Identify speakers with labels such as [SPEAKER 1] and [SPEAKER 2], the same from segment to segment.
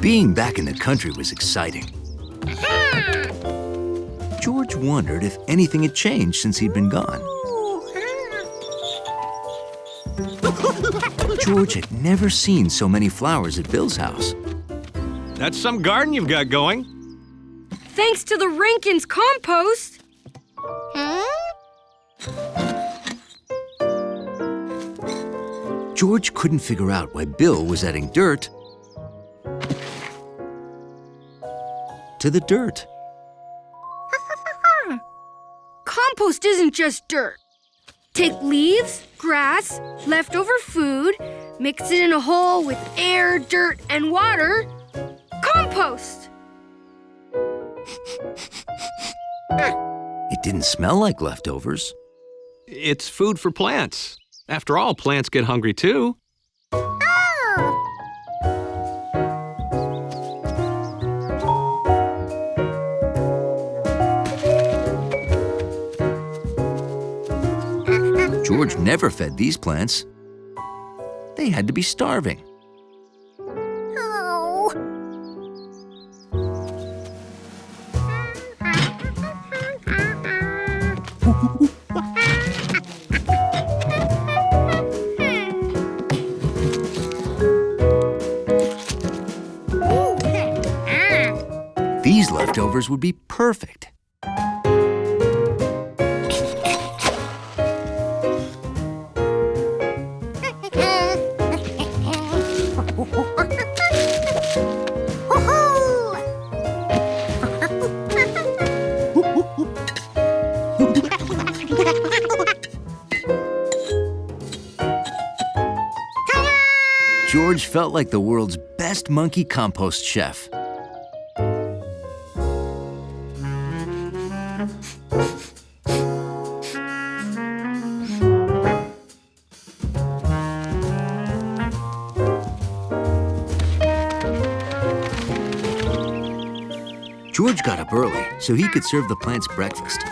[SPEAKER 1] Being back in the country was exciting. George wondered if anything had changed since he'd been gone. George had never seen so many flowers at Bill's house.
[SPEAKER 2] That's some garden you've got going.
[SPEAKER 3] Thanks to the Rankin's compost.
[SPEAKER 1] George couldn't figure out why Bill was adding dirt to the dirt.
[SPEAKER 3] Compost isn't just dirt. Take leaves, grass, leftover food, mix it in a hole with air, dirt, and water. Compost!
[SPEAKER 1] It didn't smell like leftovers.
[SPEAKER 2] It's food for plants. After all, plants get hungry too.
[SPEAKER 1] George never fed these plants. They had to be starving. These leftovers would be perfect. George felt like the world's best monkey compost chef. George got up early so he could serve the plants breakfast.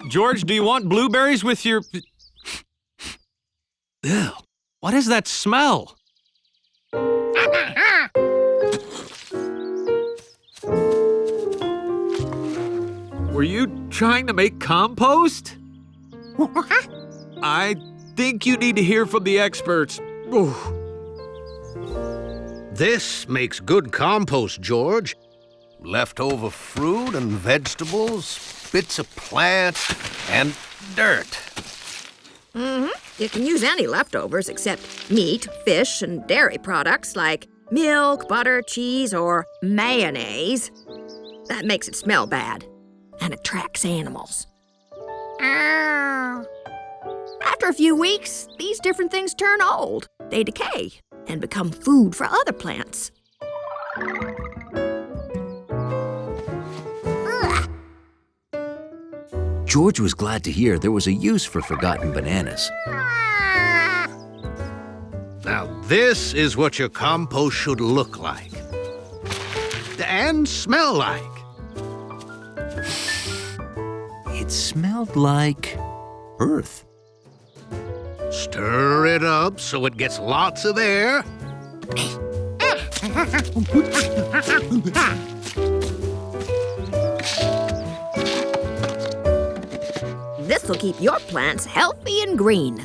[SPEAKER 2] George, do you want blueberries with your... Ew, what is that smell? Were you trying to make compost? I think you need to hear from the experts. Ooh.
[SPEAKER 4] This makes good compost, George. Leftover fruit and vegetables, bits of plant, and dirt.
[SPEAKER 5] You can use any leftovers except meat, fish, and dairy products like milk, butter, cheese, or mayonnaise. That makes it smell bad and attracts animals. After a few weeks, these different things turn old. They decay and become food for other plants.
[SPEAKER 1] George was glad to hear there was a use for forgotten bananas.
[SPEAKER 4] Now, this is what your compost should look like. And smell like.
[SPEAKER 1] It smelled like earth.
[SPEAKER 4] Stir it up so it gets lots of air.
[SPEAKER 5] This will keep your plants healthy and green.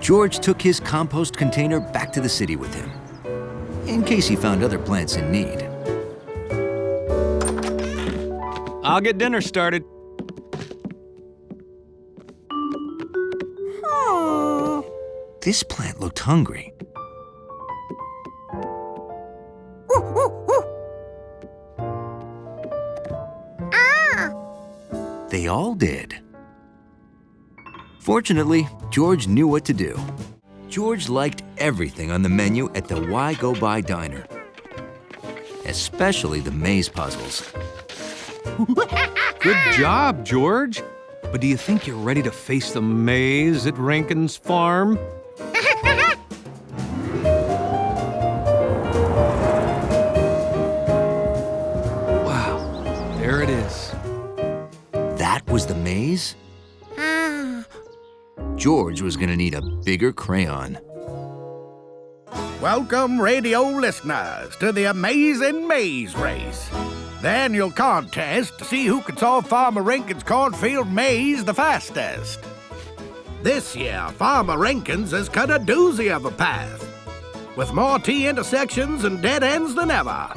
[SPEAKER 1] George took his compost container back to the city with him, in case he found other plants in need.
[SPEAKER 2] I'll get dinner started.
[SPEAKER 1] This plant looked hungry. They all did. Fortunately, George knew what to do. George liked everything on the menu at the Why Go By Diner, especially the maze puzzles.
[SPEAKER 2] Good job, George. But do you think you're ready to face the maze at Rankin's farm? Wow, there it is.
[SPEAKER 1] That was the maze? George was gonna need a bigger crayon.
[SPEAKER 6] Welcome, radio listeners, to the Amazing Maze Race, the annual contest to see who can solve Farmer Rankin's cornfield maze the fastest. This year, Farmer Rankin's has cut a doozy of a path, with more T-intersections and dead ends than ever.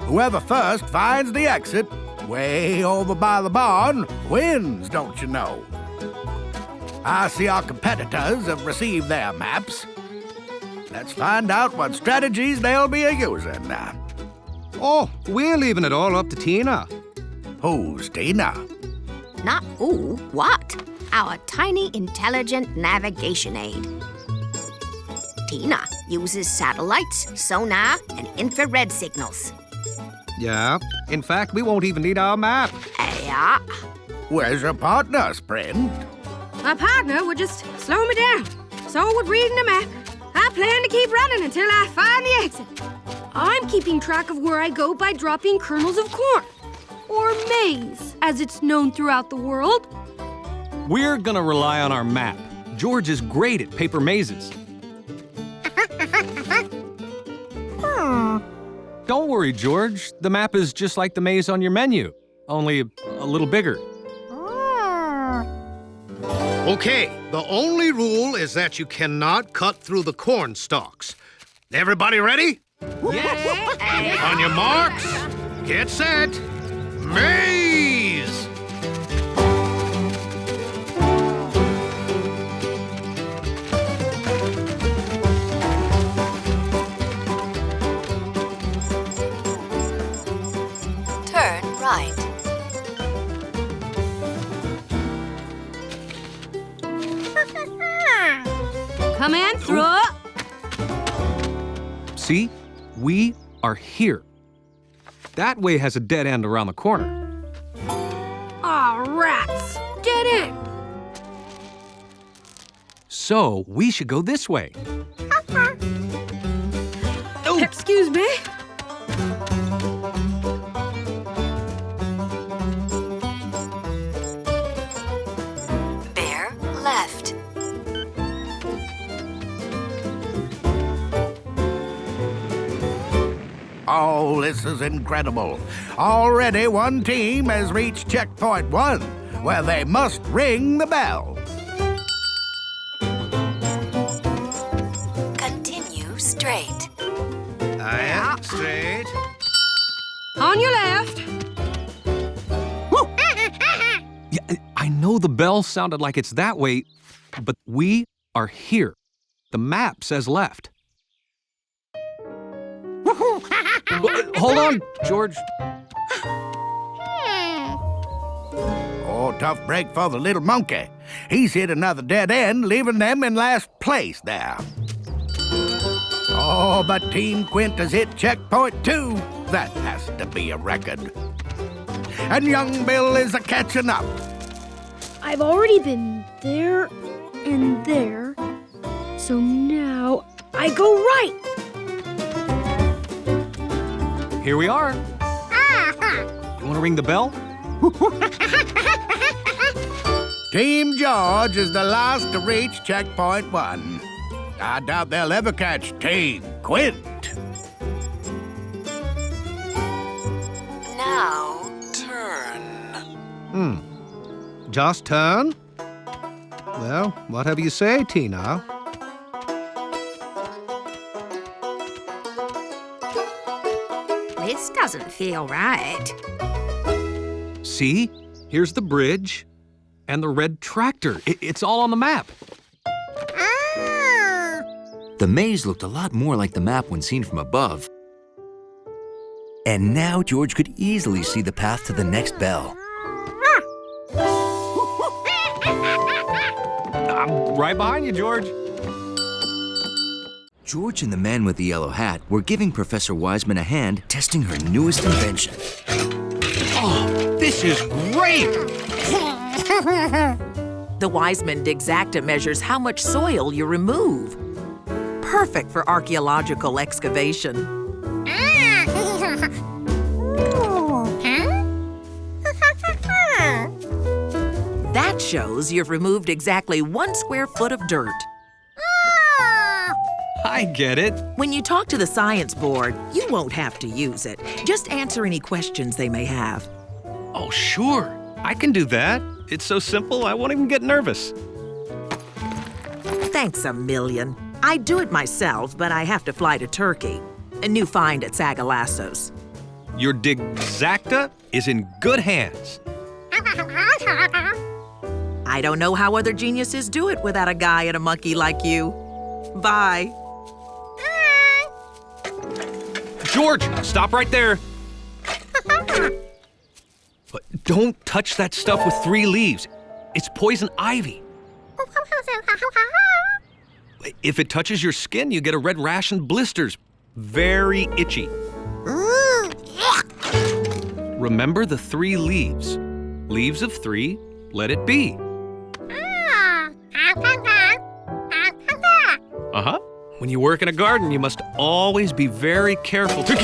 [SPEAKER 6] Whoever first finds the exit, way over by the barn, wins, don't you know? I see our competitors have received their maps. Let's find out what strategies they'll be using.
[SPEAKER 4] Oh, we're leaving it all up to Tina.
[SPEAKER 6] Who's Tina?
[SPEAKER 5] Not who, what? Our tiny, intelligent navigation aid. Tina uses satellites, sonar, and infrared signals.
[SPEAKER 4] Yeah, in fact, we won't even need our map.
[SPEAKER 5] Yeah.
[SPEAKER 6] Where's your partner, Sprint?
[SPEAKER 3] My partner would just slow me down. So would reading the map. I plan to keep running until I find the exit. I'm keeping track of where I go by dropping kernels of corn. Or maize, as it's known throughout the world.
[SPEAKER 2] We're gonna rely on our map. George is great at paper mazes. Don't worry, George. The map is just like the maze on your menu, only a little bigger.
[SPEAKER 4] Okay, the only rule is that you cannot cut through the corn stalks. Everybody ready?
[SPEAKER 2] Yes!
[SPEAKER 4] On your marks, get set, maze!
[SPEAKER 7] Turn right.
[SPEAKER 3] Come in through.
[SPEAKER 2] See? We are here. That way has a dead end around the corner.
[SPEAKER 3] Aw, rats. Get in.
[SPEAKER 2] So we should go this way. Oh,
[SPEAKER 3] Excuse me.
[SPEAKER 7] Bear left.
[SPEAKER 6] Oh, this is incredible. Already one team has reached checkpoint 1, where they must ring the bell.
[SPEAKER 7] Continue straight.
[SPEAKER 4] I am straight.
[SPEAKER 3] On your left.
[SPEAKER 2] yeah, I know the bell sounded like it's that way, but we are here. The map says left. Hold on, George.
[SPEAKER 6] Oh, tough break for the little monkey. He's hit another dead end, leaving them in last place there. Oh, but Team Quint has hit checkpoint 2. That has to be a record. And young Bill is a-catching up.
[SPEAKER 3] I've already been there and there. So now I go right.
[SPEAKER 2] Here we are. You want to ring the bell?
[SPEAKER 6] Team George is the last to reach checkpoint 1. I doubt they'll ever catch Team Quint.
[SPEAKER 7] Now turn.
[SPEAKER 4] Just turn? Well, whatever you say, Tina.
[SPEAKER 5] This doesn't feel right.
[SPEAKER 2] See? Here's the bridge and the red tractor. It's all on the map.
[SPEAKER 1] The maze looked a lot more like the map when seen from above. And now George could easily see the path to the next bell.
[SPEAKER 2] I'm right behind you, George.
[SPEAKER 1] George and the man with the yellow hat were giving Professor Wiseman a hand testing her newest invention.
[SPEAKER 2] Oh, this is great!
[SPEAKER 8] The Wiseman Digactoa measures how much soil you remove. Perfect for archaeological excavation. That shows you've removed exactly 1 square foot of dirt.
[SPEAKER 2] I get it.
[SPEAKER 8] When you talk to the science board, you won't have to use it. Just answer any questions they may have.
[SPEAKER 2] Oh, sure. I can do that. It's so simple, I won't even get nervous.
[SPEAKER 8] Thanks a million. I do it myself, but I have to fly to Turkey. A new find at Sagalassos.
[SPEAKER 2] Your Digactoa is in good hands.
[SPEAKER 8] I don't know how other geniuses do it without a guy and a monkey like you. Bye.
[SPEAKER 2] George, stop right there. But don't touch that stuff with 3 leaves. It's poison ivy. If it touches your skin, you get a red rash and blisters. Very itchy. Remember the 3 leaves. Leaves of 3, let it be. Uh-huh. When you work in a garden, you must always be very careful to...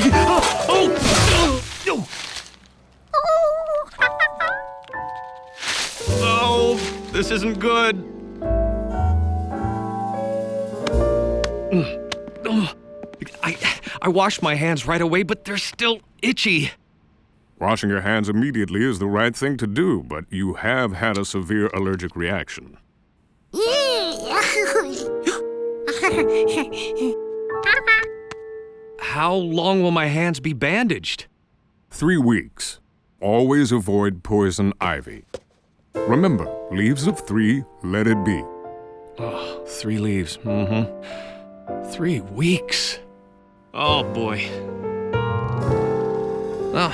[SPEAKER 2] Oh, this isn't good. I washed my hands right away, but they're still itchy.
[SPEAKER 9] Washing your hands immediately is the right thing to do, but you have had a severe allergic reaction.
[SPEAKER 2] How long will my hands be bandaged?
[SPEAKER 9] 3 weeks. Always avoid poison ivy. Remember, leaves of 3, let it be.
[SPEAKER 2] Oh, 3 leaves. 3 weeks. Oh, boy. Well,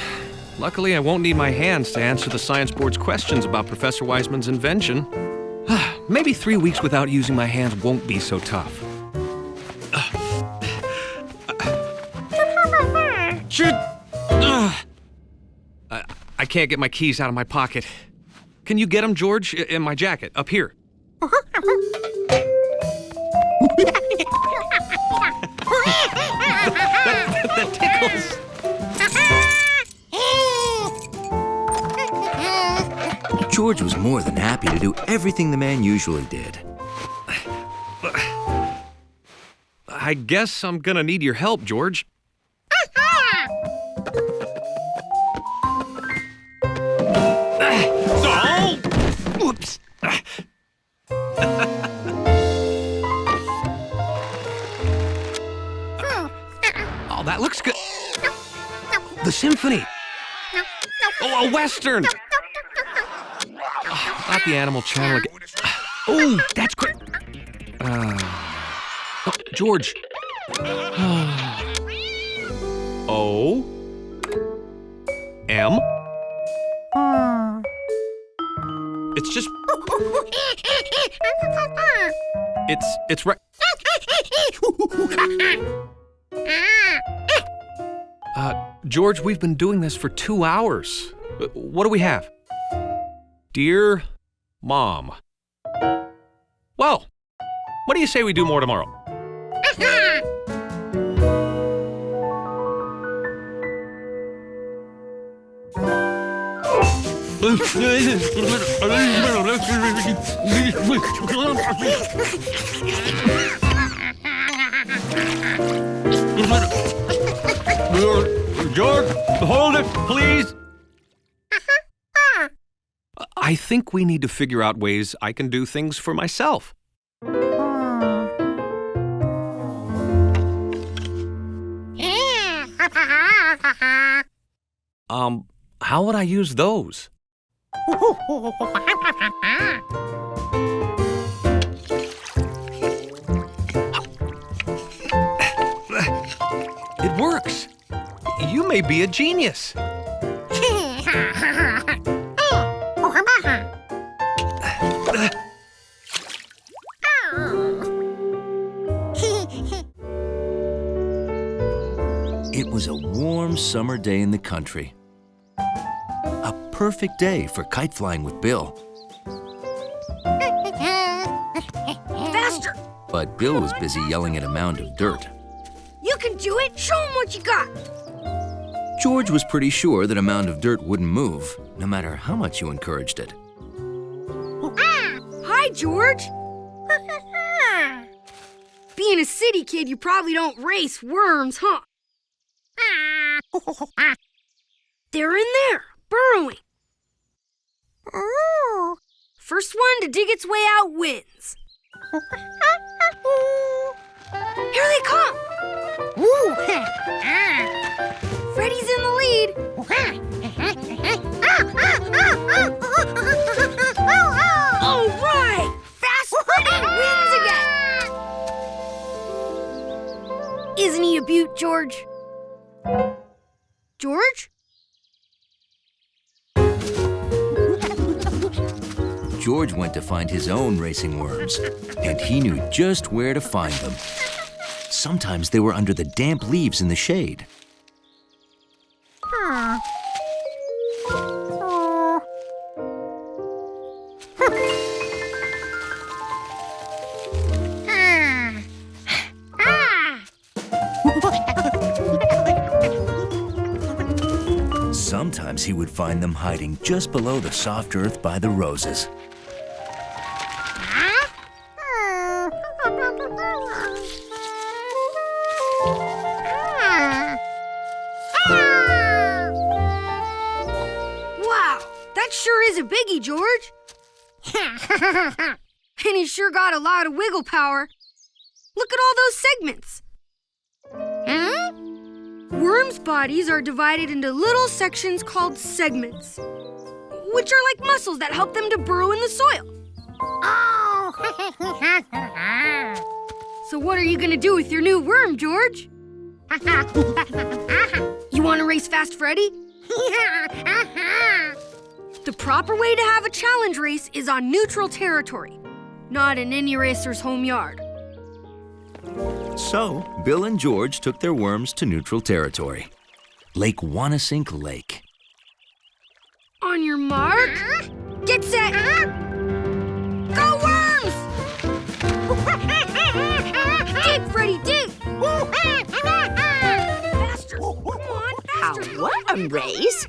[SPEAKER 2] luckily I won't need my hands to answer the science board's questions about Professor Wiseman's invention. Maybe 3 weeks without using my hands won't be so tough. I can't get my keys out of my pocket. Can you get them, George? In my jacket, up here. that tickles.
[SPEAKER 1] George was more than happy to do everything the man usually did.
[SPEAKER 2] I guess I'm gonna need your help, George. Oh! Whoops. Oh, that looks good. The symphony. Oh, a western. Oh, not the Animal Channel again. Oh, that's great. Oh, George. O. M. It's just... It's right... George, we've been doing this for 2 hours. What do we have? Dear Mom. Well, what do you say we do more tomorrow? George, hold it, please. I think we need to figure out ways I can do things for myself. How would I use those? It works. You may be a genius.
[SPEAKER 1] It was a warm summer day in the country. A perfect day for kite flying with Bill. but Bill was busy yelling at a mound of dirt.
[SPEAKER 3] You can do it! Show him what you got!
[SPEAKER 1] George was pretty sure that a mound of dirt wouldn't move, no matter how much you encouraged it.
[SPEAKER 3] Hi, George! Being a city kid, you probably don't race worms, huh? They're in there, burrowing. First one to dig its way out wins. Here they come! Freddy's in the lead. All right! Fast Freddy wins again! Isn't he a beaut, George? George?
[SPEAKER 1] George went to find his own racing worms, and he knew just where to find them. Sometimes they were under the damp leaves in the shade. Sometimes he would find them hiding just below the soft earth by the roses.
[SPEAKER 3] Wow, that sure is a biggie, George. And he's sure got a lot of wiggle power. Look at all those segments. Worms' bodies are divided into little sections called segments, which are like muscles that help them to burrow in the soil. So what are you gonna do with your new worm, George? You wanna race Fast Freddy? The proper way to have a challenge race is on neutral territory, not in any racer's home yard.
[SPEAKER 1] So, Bill and George took their worms to neutral territory, Lake Wanasink Lake.
[SPEAKER 3] On your mark, get set, go worms! Dig, Freddy, dig! Faster, come on, faster!
[SPEAKER 5] A worm race?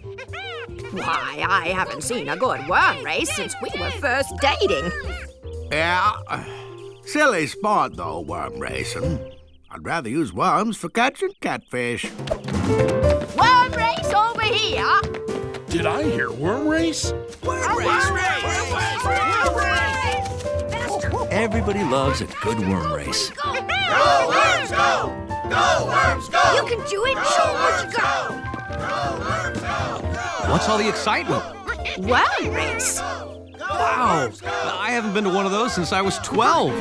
[SPEAKER 5] Why, I haven't seen a good worm race since we were first dating.
[SPEAKER 6] Yeah, silly sport though, worm racing. I'd rather use worms for catching catfish.
[SPEAKER 5] Worm race over here!
[SPEAKER 9] Did I hear worm race?
[SPEAKER 1] Everybody loves a good worm race.
[SPEAKER 3] Go, worms, go! Go, worms, go! You can do it, show 'em what you got!
[SPEAKER 2] What's all the excitement?
[SPEAKER 5] Worm race?
[SPEAKER 2] Wow, I haven't been to one of those since I was 12.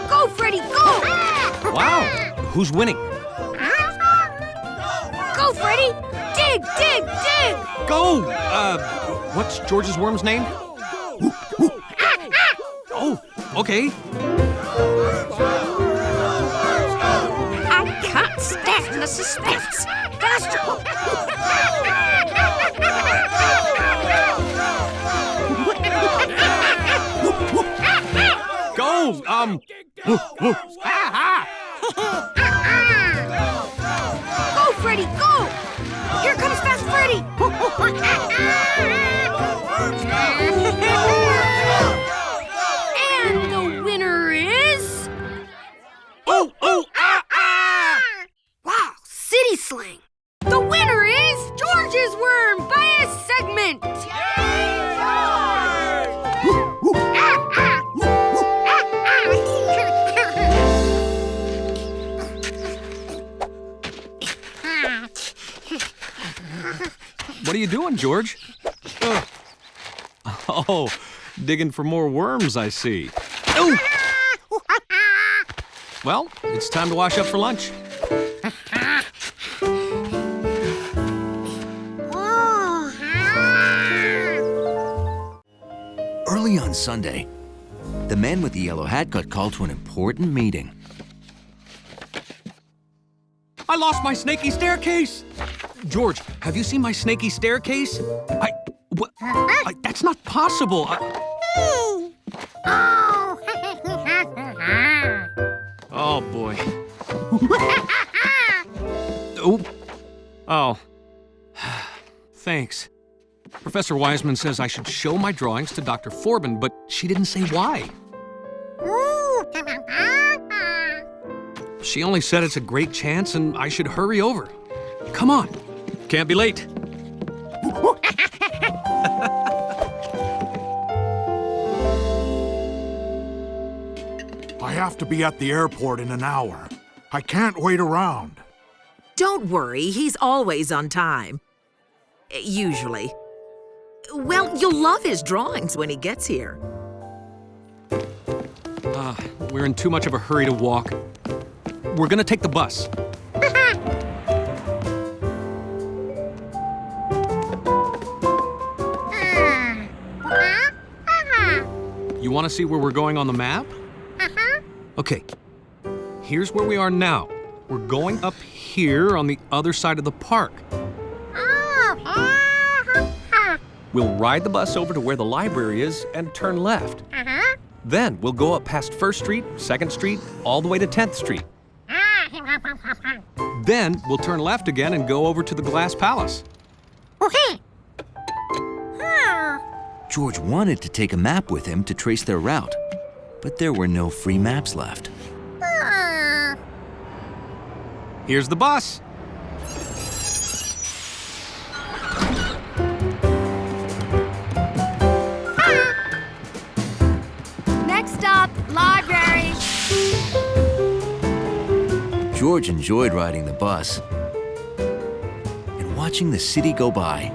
[SPEAKER 3] Go, Freddy, go!
[SPEAKER 2] Wow, who's winning?
[SPEAKER 3] Go, Freddy! Dig, dig, dig!
[SPEAKER 2] Go! What's George's worm's name? Oh, okay.
[SPEAKER 5] I can't stand the suspense.
[SPEAKER 3] Faster!
[SPEAKER 2] Go!
[SPEAKER 3] Go, Freddy, go! Here comes Fast Freddy! And the winner is... Wow, city slang! The winner is George's worm by a segment!
[SPEAKER 2] What are you doing, George? Oh, digging for more worms, I see. Oh! Well, it's time to wash up for lunch.
[SPEAKER 1] Early on Sunday, the man with the yellow hat got called to an important meeting.
[SPEAKER 2] I lost my snaky staircase! George, have you seen my snaky staircase? That's not possible. Oh. Oh. Thanks. Professor Wiseman says I should show my drawings to Dr. Forbin, but she didn't say why. She only said it's a great chance and I should hurry over. Come on. Can't be late.
[SPEAKER 6] I have to be at the airport in an hour. I can't wait around.
[SPEAKER 8] Don't worry, he's always on time. Usually. Well, you'll love his drawings when he gets here.
[SPEAKER 2] We're in too much of a hurry to walk. We're gonna take the bus. You want to see where we're going on the map? Okay. Here's where we are now. We're going up here on the other side of the park. We'll ride the bus over to where the library is and turn left. Then we'll go up past 1st Street, 2nd Street, all the way to 10th Street. Then we'll turn left again and go over to the Glass Palace.
[SPEAKER 1] George wanted to take a map with him to trace their route, but there were no free maps left.
[SPEAKER 2] Here's the bus.
[SPEAKER 3] Next stop, library.
[SPEAKER 1] George enjoyed riding the bus and watching the city go by.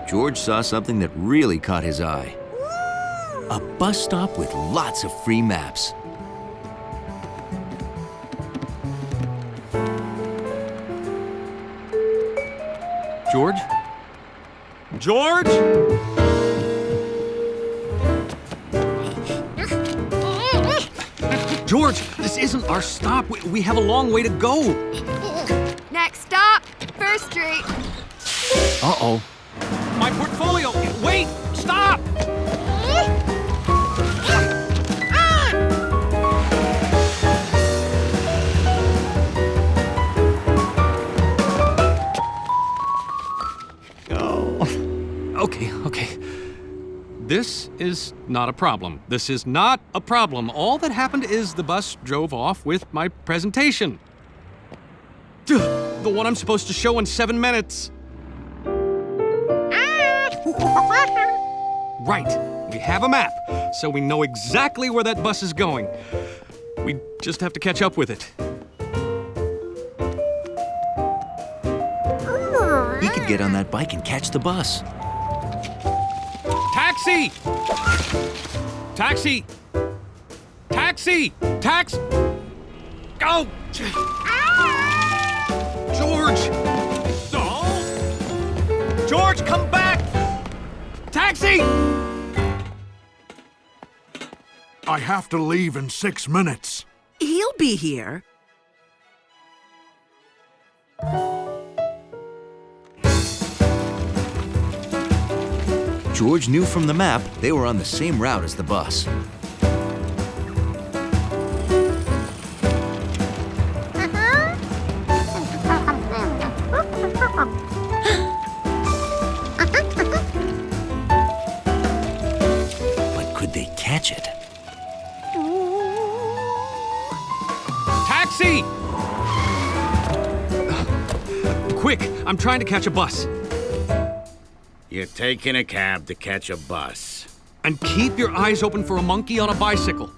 [SPEAKER 1] George saw something that really caught his eye. A bus stop with lots of free maps.
[SPEAKER 2] George? George? George, this isn't our stop. We have a long way to go.
[SPEAKER 3] Next stop, 1st Street.
[SPEAKER 1] Uh-oh.
[SPEAKER 2] My portfolio! Wait! Stop! Okay. This is not a problem. This is not a problem. All that happened is the bus drove off with my presentation. The one I'm supposed to show in 7 minutes. Right. We have a map, so we know exactly where that bus is going. We just have to catch up with it.
[SPEAKER 1] He could get on that bike and catch the bus.
[SPEAKER 2] Taxi! Taxi! Taxi! Tax! Go! George! Oh! George, come back! Taxi!
[SPEAKER 6] I have to leave in 6 minutes.
[SPEAKER 8] He'll be here.
[SPEAKER 1] George knew from the map they were on the same route as the bus. But could they catch it?
[SPEAKER 2] Taxi! Quick, I'm trying to catch a bus.
[SPEAKER 10] You're taking a cab to catch a bus.
[SPEAKER 2] And keep your eyes open for a monkey on a bicycle.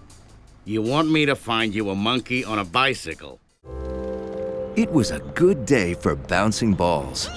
[SPEAKER 10] You want me to find you a monkey on a bicycle?
[SPEAKER 1] It was a good day for bouncing balls.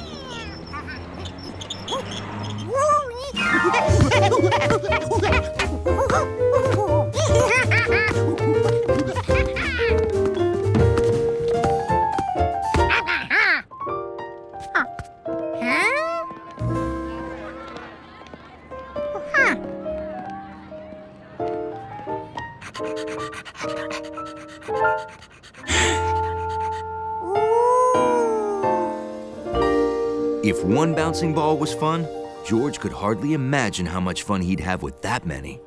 [SPEAKER 1] If one bouncing ball was fun, George could hardly imagine how much fun he'd have with that many.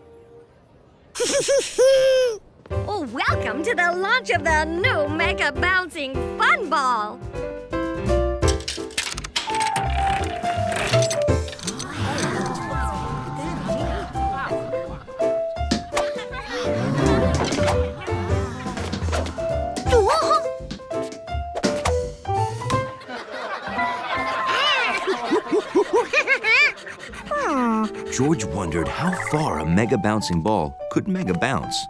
[SPEAKER 11] Oh, welcome to the launch of the new Mega Bouncing Fun Ball.
[SPEAKER 1] George wondered how far a mega bouncing ball could mega bounce.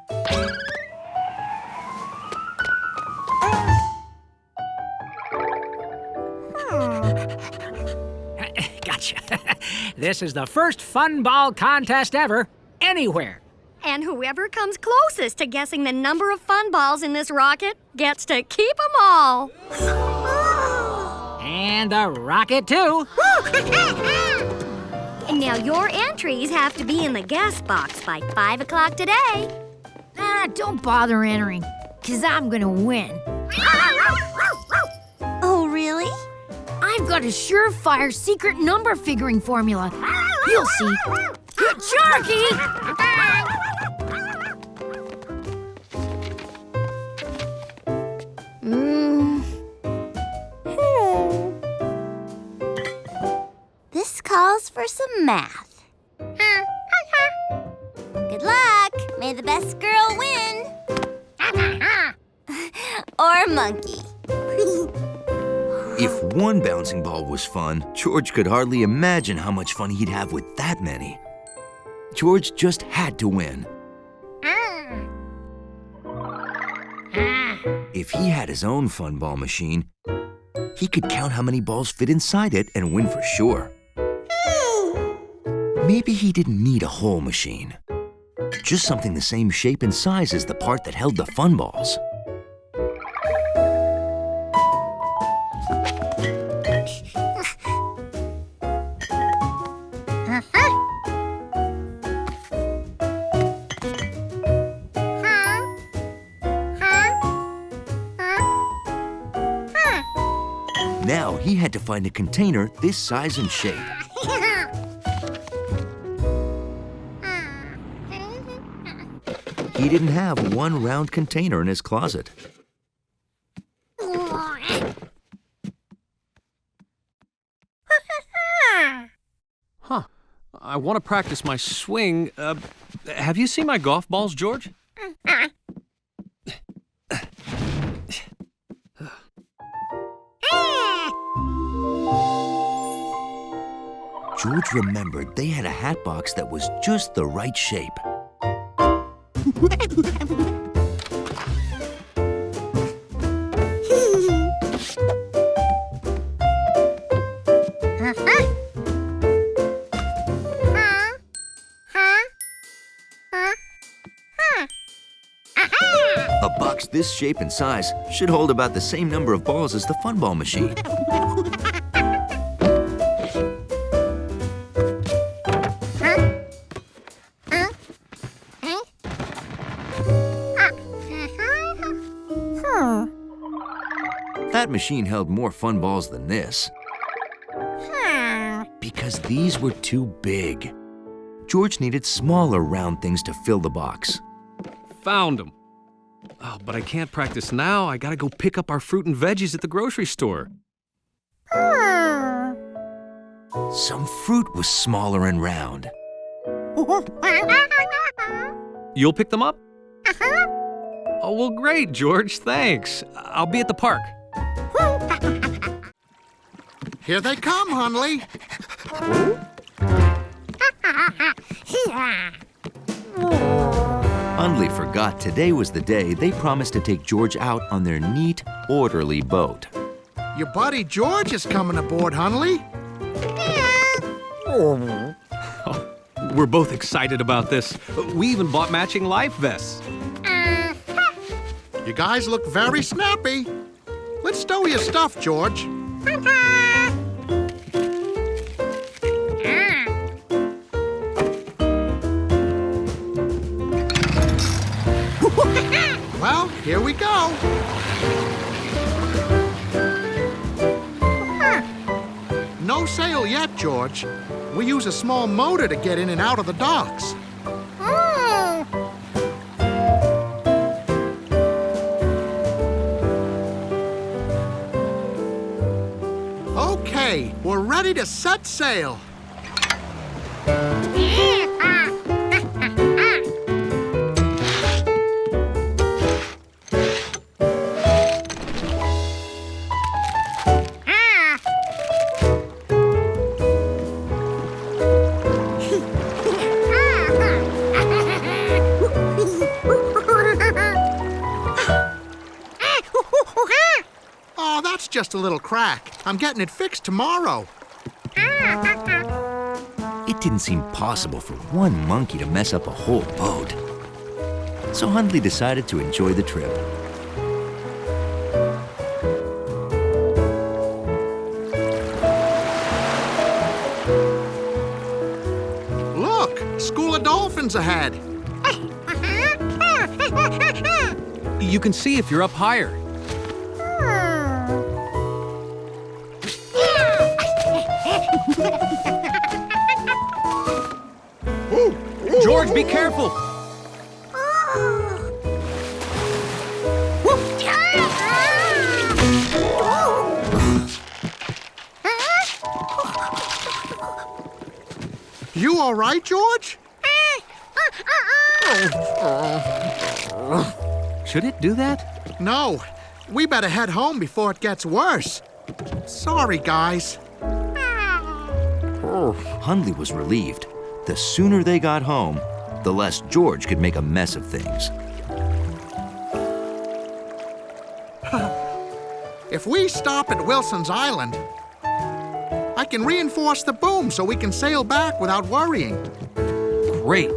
[SPEAKER 12] Gotcha. This is the first fun ball contest ever, anywhere.
[SPEAKER 11] And whoever comes closest to guessing the number of fun balls in this rocket gets to keep them all.
[SPEAKER 12] And the rocket, too.
[SPEAKER 11] Now your entries have to be in the guest box by 5 o'clock today.
[SPEAKER 13] Don't bother entering, because I'm going to win.
[SPEAKER 11] Oh, really?
[SPEAKER 13] I've got a surefire secret number figuring formula. You'll see. Sharky!
[SPEAKER 11] This calls for some math. Good luck. May the best girl win. Or monkey.
[SPEAKER 1] If one bouncing ball was fun, George could hardly imagine how much fun he'd have with that many. George just had to win. If he had his own fun ball machine, he could count how many balls fit inside it and win for sure. Maybe he didn't need a whole machine. Just something the same shape and size as the part that held the fun balls. Now he had to find a container this size and shape. He didn't have one round container in his closet.
[SPEAKER 2] Huh. I want to practice my swing. Have you seen my golf balls, George?
[SPEAKER 1] George remembered they had a hat box that was just the right shape. A box this shape and size should hold about the same number of balls as the fun ball machine. That machine held more fun balls than this. Because these were too big. George needed smaller round things to fill the box.
[SPEAKER 2] Found them. Oh, but I can't practice now. I gotta go pick up our fruit and veggies at the grocery store.
[SPEAKER 1] Some fruit was smaller and round.
[SPEAKER 2] You'll pick them up? Oh, well, great, George. Thanks. I'll be at the park.
[SPEAKER 6] Here they come, Hunley.
[SPEAKER 1] Hunley forgot today was the day they promised to take George out on their neat, orderly boat.
[SPEAKER 6] Your buddy George is coming aboard, Hunley.
[SPEAKER 2] We're both excited about this. We even bought matching life vests.
[SPEAKER 6] You guys look very snappy. Let's stow your stuff, George. Well, here we go. No
[SPEAKER 14] forget, George. We use a small motor to get in and out of the docks. Okay, we're ready to set sail. Oh, that's just a little crack. I'm getting it fixed tomorrow.
[SPEAKER 1] It didn't seem possible for one monkey to mess up a whole boat. So Hunley decided to enjoy the trip.
[SPEAKER 14] Look, school of dolphins ahead.
[SPEAKER 2] You can see if you're up higher. George, be careful!
[SPEAKER 14] You all right, George?
[SPEAKER 2] Should it do that?
[SPEAKER 14] No. We better head home before it gets worse. Sorry, guys.
[SPEAKER 1] Hunley was relieved. The sooner they got home, the less George could make a mess of things.
[SPEAKER 14] If we stop at Wilson's Island, I can reinforce the boom so we can sail back without worrying.
[SPEAKER 2] Great.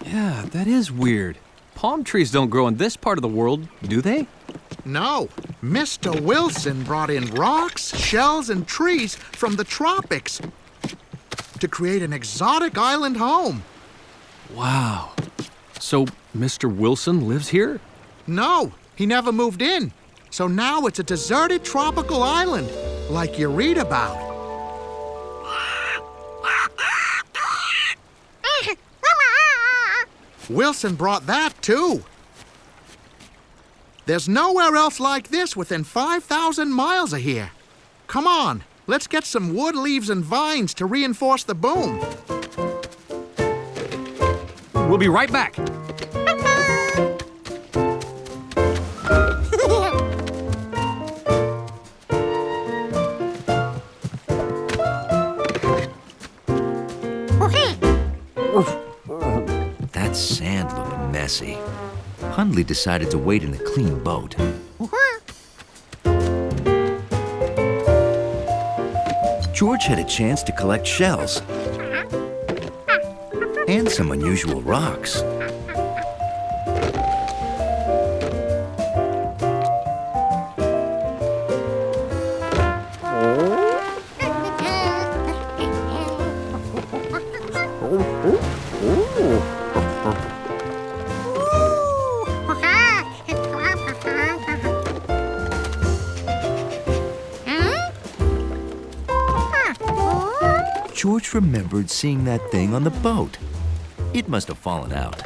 [SPEAKER 2] Yeah, that is weird. Palm trees don't grow in this part of the world, do they?
[SPEAKER 14] No. Mr. Wilson brought in rocks, shells, and trees from the tropics to create an exotic island home.
[SPEAKER 2] Wow. So Mr. Wilson lives here?
[SPEAKER 14] No, he never moved in. So now it's a deserted tropical island, like you read about. Wilson brought that too. There's nowhere else like this within 5,000 miles of here. Come on, let's get some wood, leaves, and vines to reinforce the boom.
[SPEAKER 2] We'll be right back.
[SPEAKER 1] That sand looked messy. Hunley decided to wait in a clean boat. George had a chance to collect shells and some unusual rocks. George remembered seeing that thing on the boat. It must have fallen out.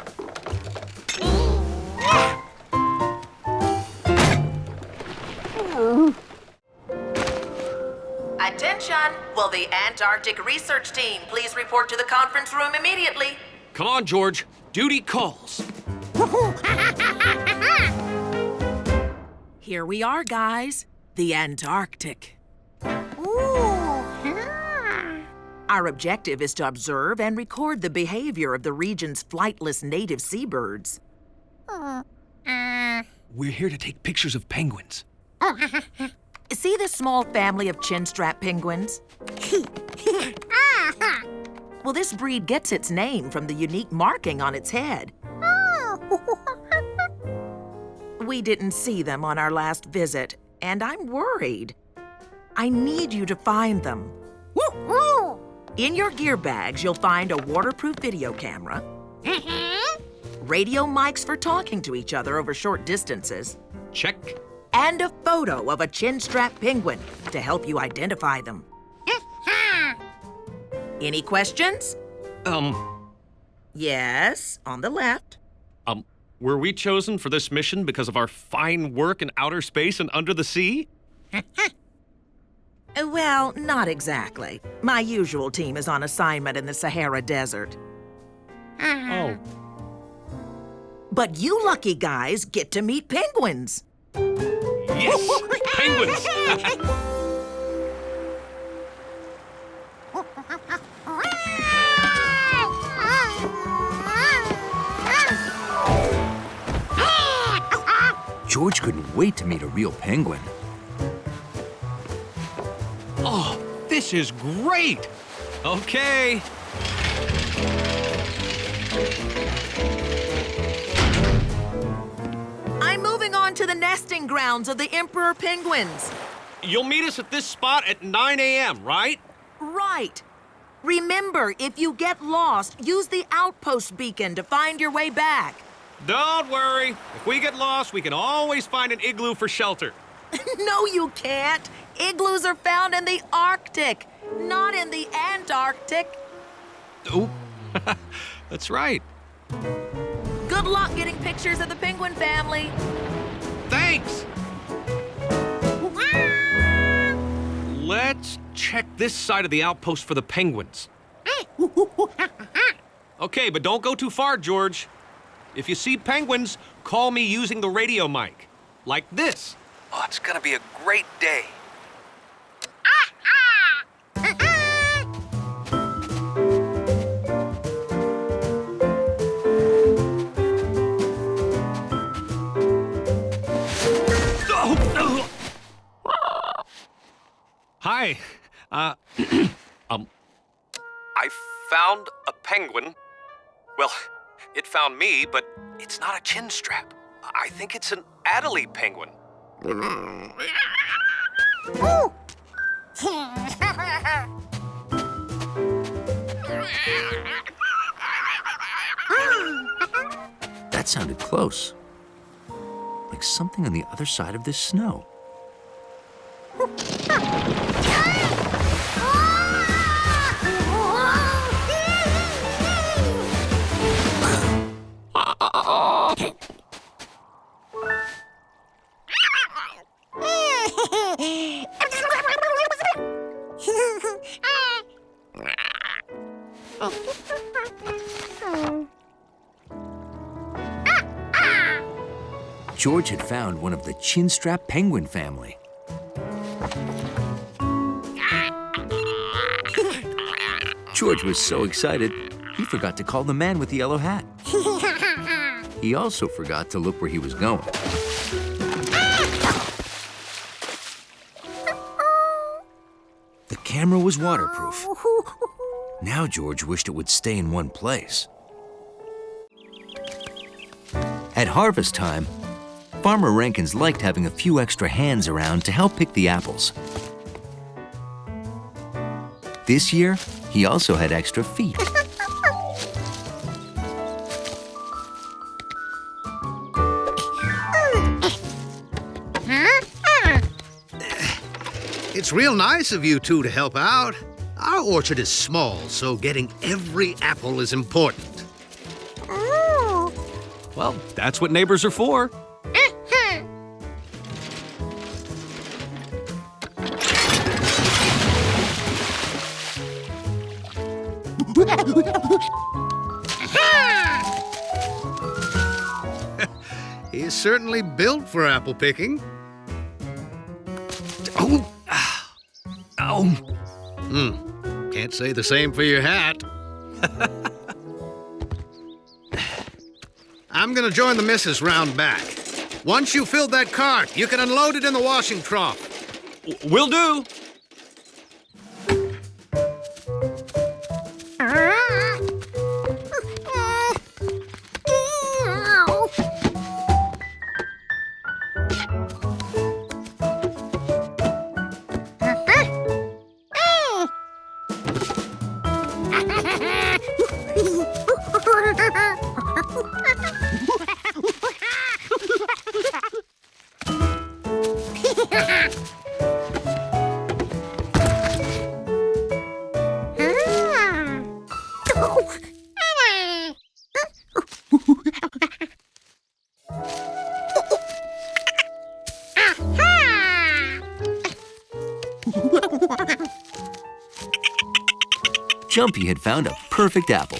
[SPEAKER 8] Attention! Will the Antarctic research team please report to the conference room immediately?
[SPEAKER 2] Come on, George. Duty calls.
[SPEAKER 8] Here we are, guys. The Antarctic. Our objective is to observe and record the behavior of the region's flightless native seabirds.
[SPEAKER 2] We're here to take pictures of penguins.
[SPEAKER 8] See this small family of chinstrap penguins? Well, this breed gets its name from the unique marking on its head. We didn't see them on our last visit, and I'm worried. I need you to find them. In your gear bags, you'll find a waterproof video camera, radio mics for talking to each other over short distances,
[SPEAKER 2] Check.
[SPEAKER 8] and a photo of a chin-strap penguin to help you identify them. Any questions? Yes, on the left.
[SPEAKER 2] Were we chosen for this mission because of our fine work in outer space and under the sea?
[SPEAKER 8] Well, not exactly. My usual team is on assignment in the Sahara Desert.
[SPEAKER 2] Oh.
[SPEAKER 8] But you lucky guys get to meet penguins.
[SPEAKER 2] Yes! Penguins!
[SPEAKER 1] George couldn't wait to meet a real penguin.
[SPEAKER 2] Oh, this is great! Okay.
[SPEAKER 8] I'm moving on to the nesting grounds of the emperor penguins.
[SPEAKER 2] You'll meet us at this spot at 9 a.m., right?
[SPEAKER 8] Right. Remember, if you get lost, use the outpost beacon to find your way back.
[SPEAKER 2] Don't worry. If we get lost, we can always find an igloo for shelter.
[SPEAKER 8] No, you can't. Igloos are found in the Arctic, not in the Antarctic.
[SPEAKER 2] Oh, that's right.
[SPEAKER 8] Good luck getting pictures of the penguin family.
[SPEAKER 2] Thanks! Let's check this side of the outpost for the penguins. Okay, but don't go too far, George. If you see penguins, call me using the radio mic. Like this. Oh, it's gonna be a great day. Hi. I found a penguin. Well, it found me, but it's not a chin strap. I think it's an Adelaide penguin.
[SPEAKER 1] That sounded close. Like something on the other side of this snow. George had found one of the chin-strap penguin family. George was so excited, he forgot to call the man with the yellow hat. He also forgot to look where he was going. The camera was waterproof. Now George wished it would stay in one place. At harvest time, Farmer Rankins liked having a few extra hands around to help pick the apples. This year, he also had extra feet.
[SPEAKER 4] It's real nice of you two to help out. Our orchard is small, so getting every apple is important.
[SPEAKER 2] Well, that's what neighbors are for.
[SPEAKER 4] He's certainly built for apple picking.
[SPEAKER 2] Oh!
[SPEAKER 4] Can't say the same for your hat. I'm gonna join the missus round back. Once you filled that cart, you can unload it in the washing trough.
[SPEAKER 2] Will do.
[SPEAKER 1] Jumpy had found a perfect apple.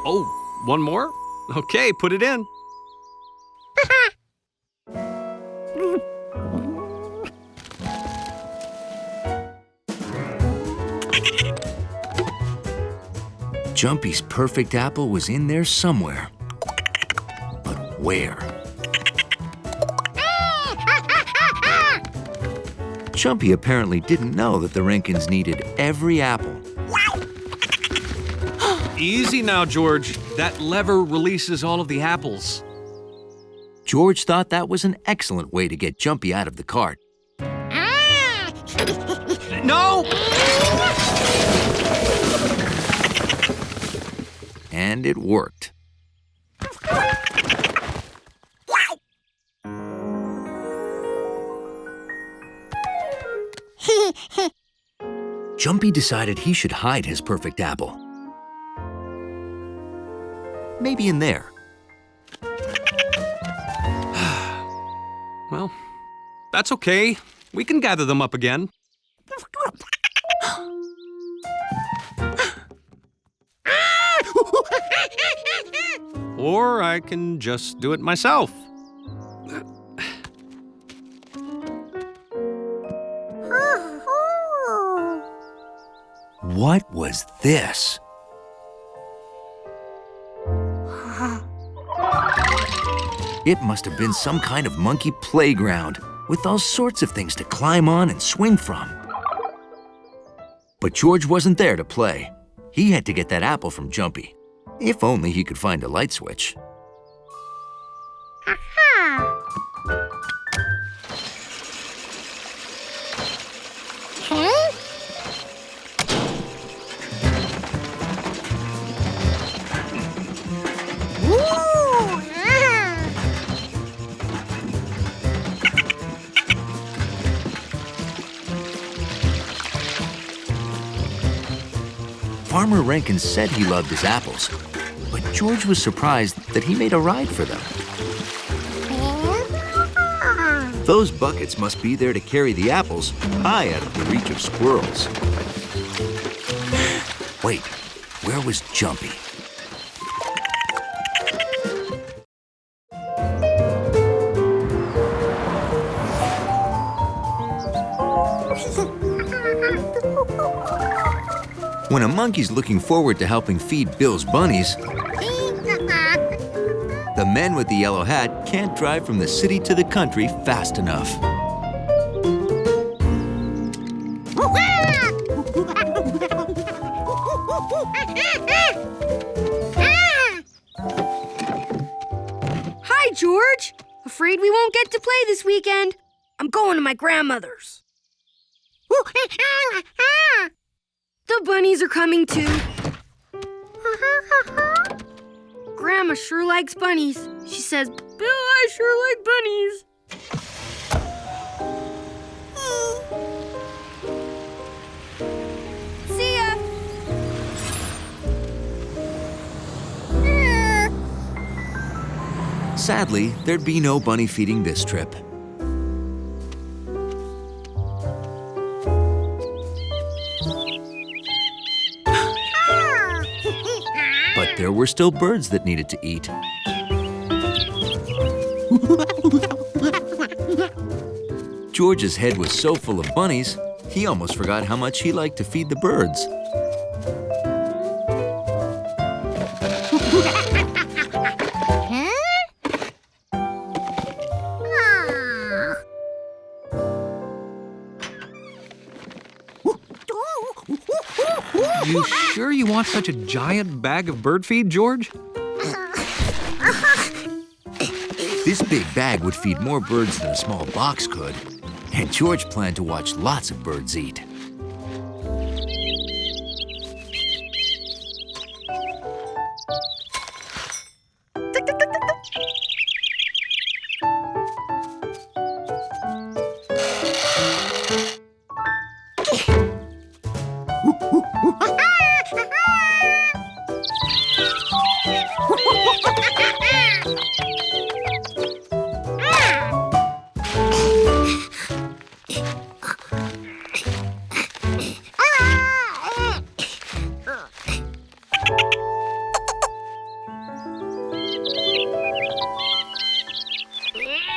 [SPEAKER 2] Oh, one more? Okay, put it in.
[SPEAKER 1] Jumpy's perfect apple was in there somewhere. But where? Jumpy apparently didn't know that the Rankins needed every apple.
[SPEAKER 2] Easy now, George. That lever releases all of the apples.
[SPEAKER 1] George thought that was an excellent way to get Jumpy out of the cart.
[SPEAKER 2] No!
[SPEAKER 1] And it worked. Jumpy decided he should hide his perfect apple. Maybe in there.
[SPEAKER 2] Well, that's okay. We can gather them up again. Or I can just do it myself.
[SPEAKER 1] What was this? It must have been some kind of monkey playground with all sorts of things to climb on and swing from. But George wasn't there to play. He had to get that apple from Jumpy. If only he could find a light switch. Farmer Rankin said he loved his apples, but George was surprised that he made a ride for them. Those buckets must be there to carry the apples high out of the reach of squirrels. Wait, where was Jumpy? When a monkey's looking forward to helping feed Bill's bunnies, the men with the yellow hat can't drive from the city to the country fast enough.
[SPEAKER 3] Hi, George. Afraid we won't get to play this weekend. I'm going to my grandmother's. The bunnies are coming too. Grandma sure likes bunnies. She says, Bill, I sure like bunnies. See ya.
[SPEAKER 1] Sadly, there'd be no bunny feeding this trip. But there were still birds that needed to eat. George's head was so full of bunnies, he almost forgot how much he liked to feed the birds.
[SPEAKER 2] You sure you want such a giant bag of bird feed, George?
[SPEAKER 1] This big bag would feed more birds than a small box could, and George planned to watch lots of birds eat.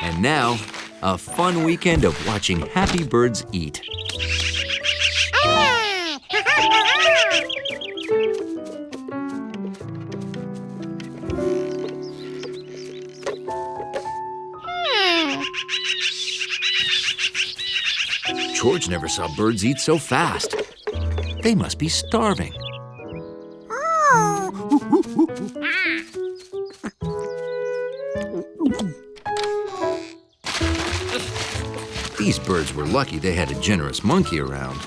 [SPEAKER 1] And now, a fun weekend of watching happy birds eat. George never saw birds eat so fast. They must be starving. These birds were lucky they had a generous monkey around.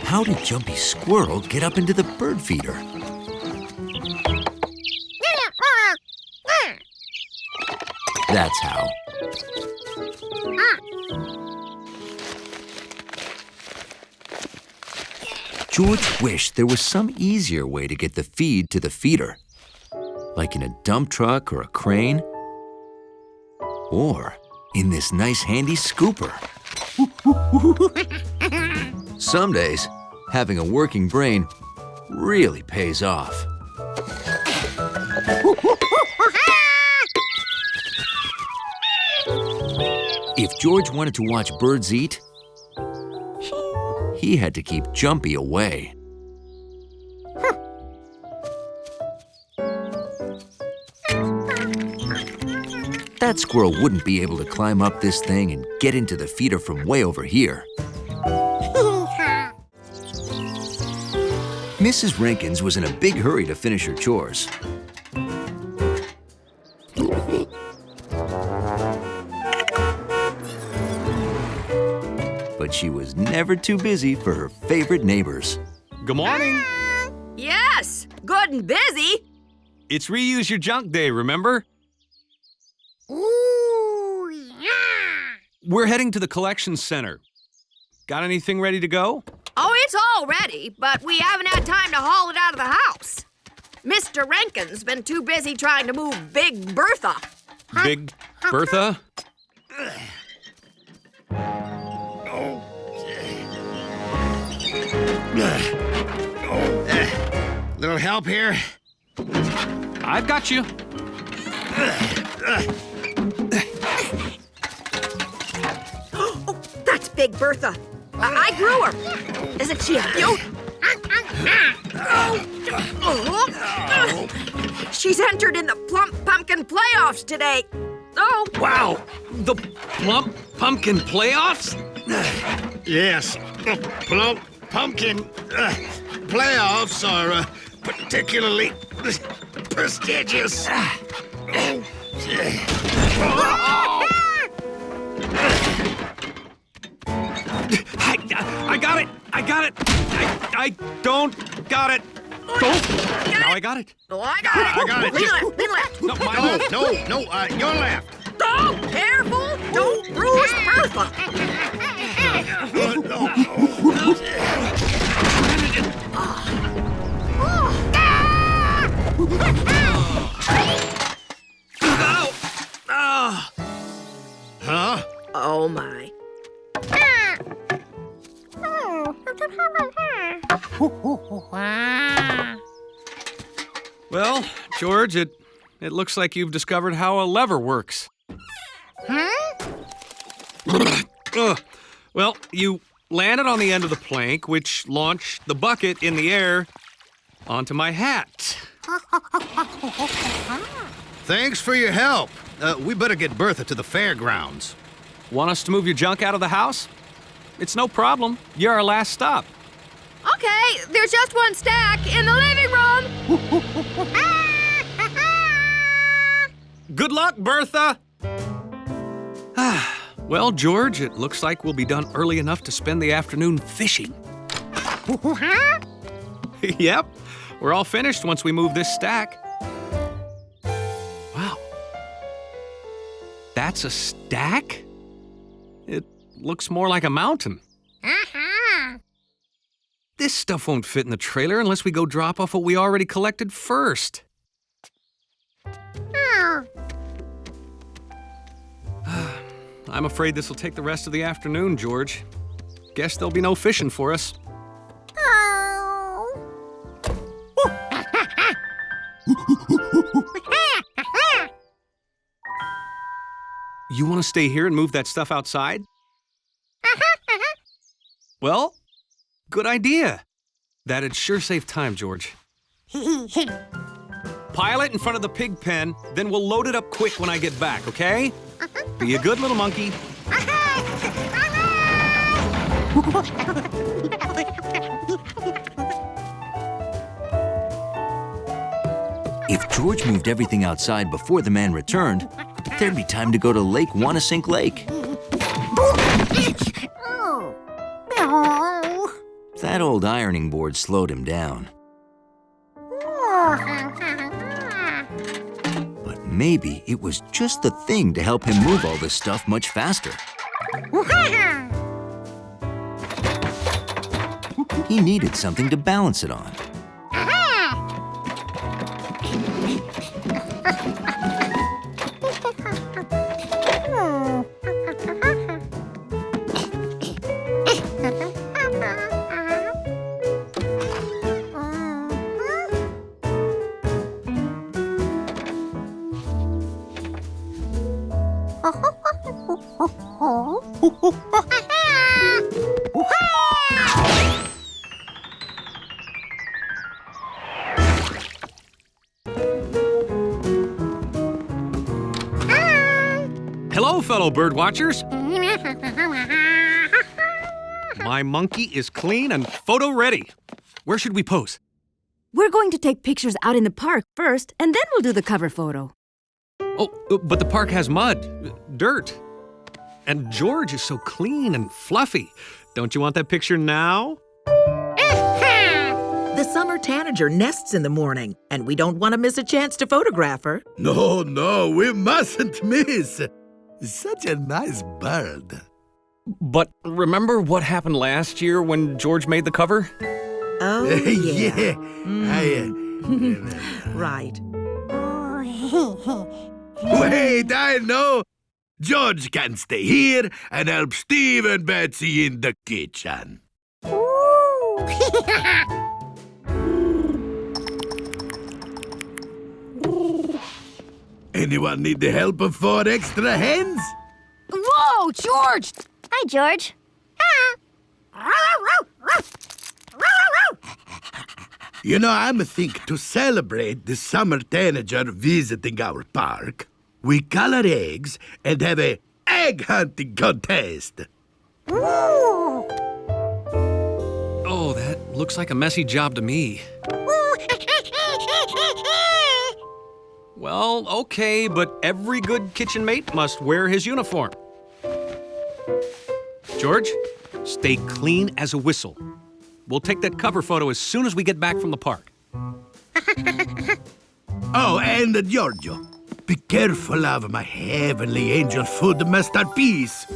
[SPEAKER 1] How did Jumpy Squirrel get up into the bird feeder? That's how. George wished there was some easier way to get the feed to the feeder, like in a dump truck or a crane, or in this nice handy scooper. Some days, having a working brain really pays off. If George wanted to watch birds eat, he had to keep Jumpy away. That squirrel wouldn't be able to climb up this thing and get into the feeder from way over here. Mrs. Rankins was in a big hurry to finish her chores. But she was never too busy for her favorite neighbors.
[SPEAKER 2] Good morning.
[SPEAKER 5] Yes, good and busy.
[SPEAKER 2] It's Reuse Your Junk Day, remember?
[SPEAKER 11] Ooh, yeah.
[SPEAKER 2] We're heading to the collection center. Got anything ready to go?
[SPEAKER 5] Oh, it's all ready, but we haven't had time to haul it out of the house. Mr. Rankin's been too busy trying to move Big Bertha.
[SPEAKER 2] Big Bertha?
[SPEAKER 10] Little help here?
[SPEAKER 2] I've got you.
[SPEAKER 5] Oh, that's Big Bertha. I grew her. Isn't she a beaut? She's entered in the Plump Pumpkin Playoffs today. Oh.
[SPEAKER 2] Wow, the Plump Pumpkin Playoffs?
[SPEAKER 10] Yes, the Plump Pumpkin playoffs are particularly prestigious.
[SPEAKER 2] I got it! I got it! I don't got it! Don't! Now I got it!
[SPEAKER 5] Oh, I got it!
[SPEAKER 10] I got it.
[SPEAKER 5] Lean left!
[SPEAKER 2] No, my left!
[SPEAKER 10] No, your left.
[SPEAKER 5] Oh, careful! Don't bruise Bertha!
[SPEAKER 2] Well, George, it looks like you've discovered how a lever works. Well, you landed on the end of the plank, which launched the bucket in the air onto my hat.
[SPEAKER 4] Thanks for your help. We better get Bertha to the fairgrounds.
[SPEAKER 2] Want us to move your junk out of the house? It's no problem. You're our last stop.
[SPEAKER 5] Okay, there's just one stack in the living room.
[SPEAKER 2] Good luck, Bertha! Well, George, it looks like we'll be done early enough to spend the afternoon fishing. Yep, we're all finished once we move this stack. Wow. That's a stack? It looks more like a mountain. This stuff won't fit in the trailer unless we go drop off what we already collected first. I'm afraid this will take the rest of the afternoon, George. Guess there'll be no fishing for us. You want to stay here and move that stuff outside? Well, good idea. That'd sure save time, George. Pile it in front of the pig pen, then we'll load it up quick when I get back, okay? Be a good little monkey.
[SPEAKER 1] If George moved everything outside before the man returned, there'd be time to go to Lake Wanasink Lake. That old ironing board slowed him down. But maybe it was just the thing to help him move all this stuff much faster. He needed something to balance it on.
[SPEAKER 2] Hello, fellow bird watchers. My monkey is clean and photo ready. Where should we pose?
[SPEAKER 15] We're going to take pictures out in the park first, and then we'll do the cover photo.
[SPEAKER 2] Oh, but the park has mud, dirt. And George is so clean and fluffy. Don't you want that picture now?
[SPEAKER 8] The summer tanager nests in the morning, and we don't want to miss a chance to photograph her.
[SPEAKER 6] No, we mustn't miss. Such a nice bird.
[SPEAKER 2] But remember what happened last year when George made the cover?
[SPEAKER 8] Oh, yeah. Right.
[SPEAKER 6] Wait, I know. George can stay here and help Steve and Betsy in the kitchen. Anyone need the help of 4 extra hens?
[SPEAKER 13] Whoa, George!
[SPEAKER 11] Hi, George.
[SPEAKER 6] You know, I'm think to celebrate the summer tanager visiting our park, we color eggs and have a egg hunting contest.
[SPEAKER 2] Oh, that looks like a messy job to me. Well, okay, but every good kitchen mate must wear his uniform. George, stay clean as a whistle. We'll take that cover photo as soon as we get back from the park.
[SPEAKER 6] Oh, and Giorgio, be careful of my heavenly angel food masterpiece.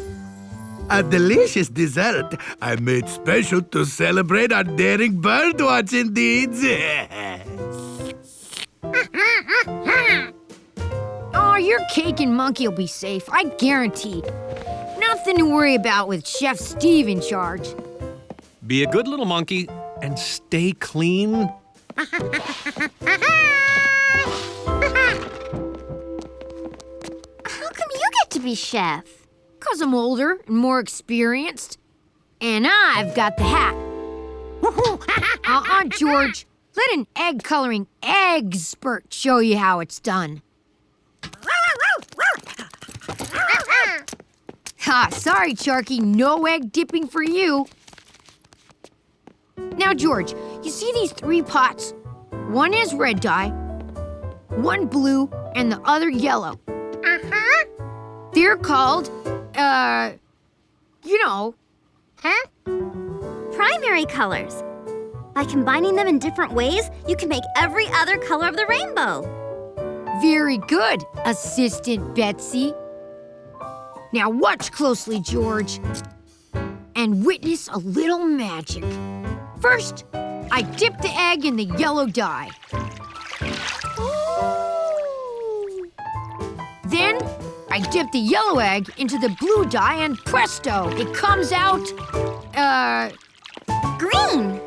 [SPEAKER 6] A delicious dessert I made special to celebrate our daring birdwatching deeds.
[SPEAKER 13] Oh, your cake and monkey will be safe, I guarantee. Nothing to worry about with Chef Steve in charge.
[SPEAKER 2] Be a good little monkey and stay clean
[SPEAKER 13] How come you get to be chef? 'Cause I'm older and more experienced. And I've got the hat. George. Let an egg coloring expert show you how it's done. Sorry, Sharky, no egg dipping for you. Now, George, you see these 3 pots? One is red dye, one blue, and the other yellow. They're called,
[SPEAKER 11] Primary colors. By combining them in different ways, you can make every other color of the rainbow.
[SPEAKER 13] Very good, Assistant Betsy. Now watch closely, George, and witness a little magic. First, I dip the egg in the yellow dye. Then, I dip the yellow egg into the blue dye and presto, it comes out,
[SPEAKER 11] green.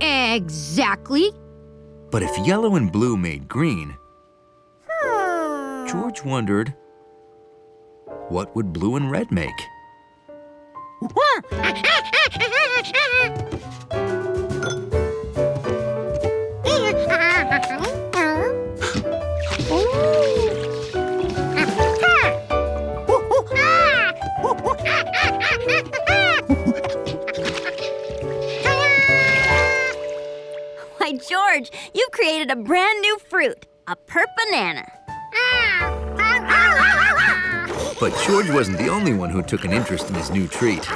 [SPEAKER 13] Exactly.
[SPEAKER 1] But if yellow and blue made green, George wondered, what would blue and red make?
[SPEAKER 11] Why, George, you've created a brand new fruit, a perp-banana.
[SPEAKER 1] But George wasn't the only one who took an interest in his new treat.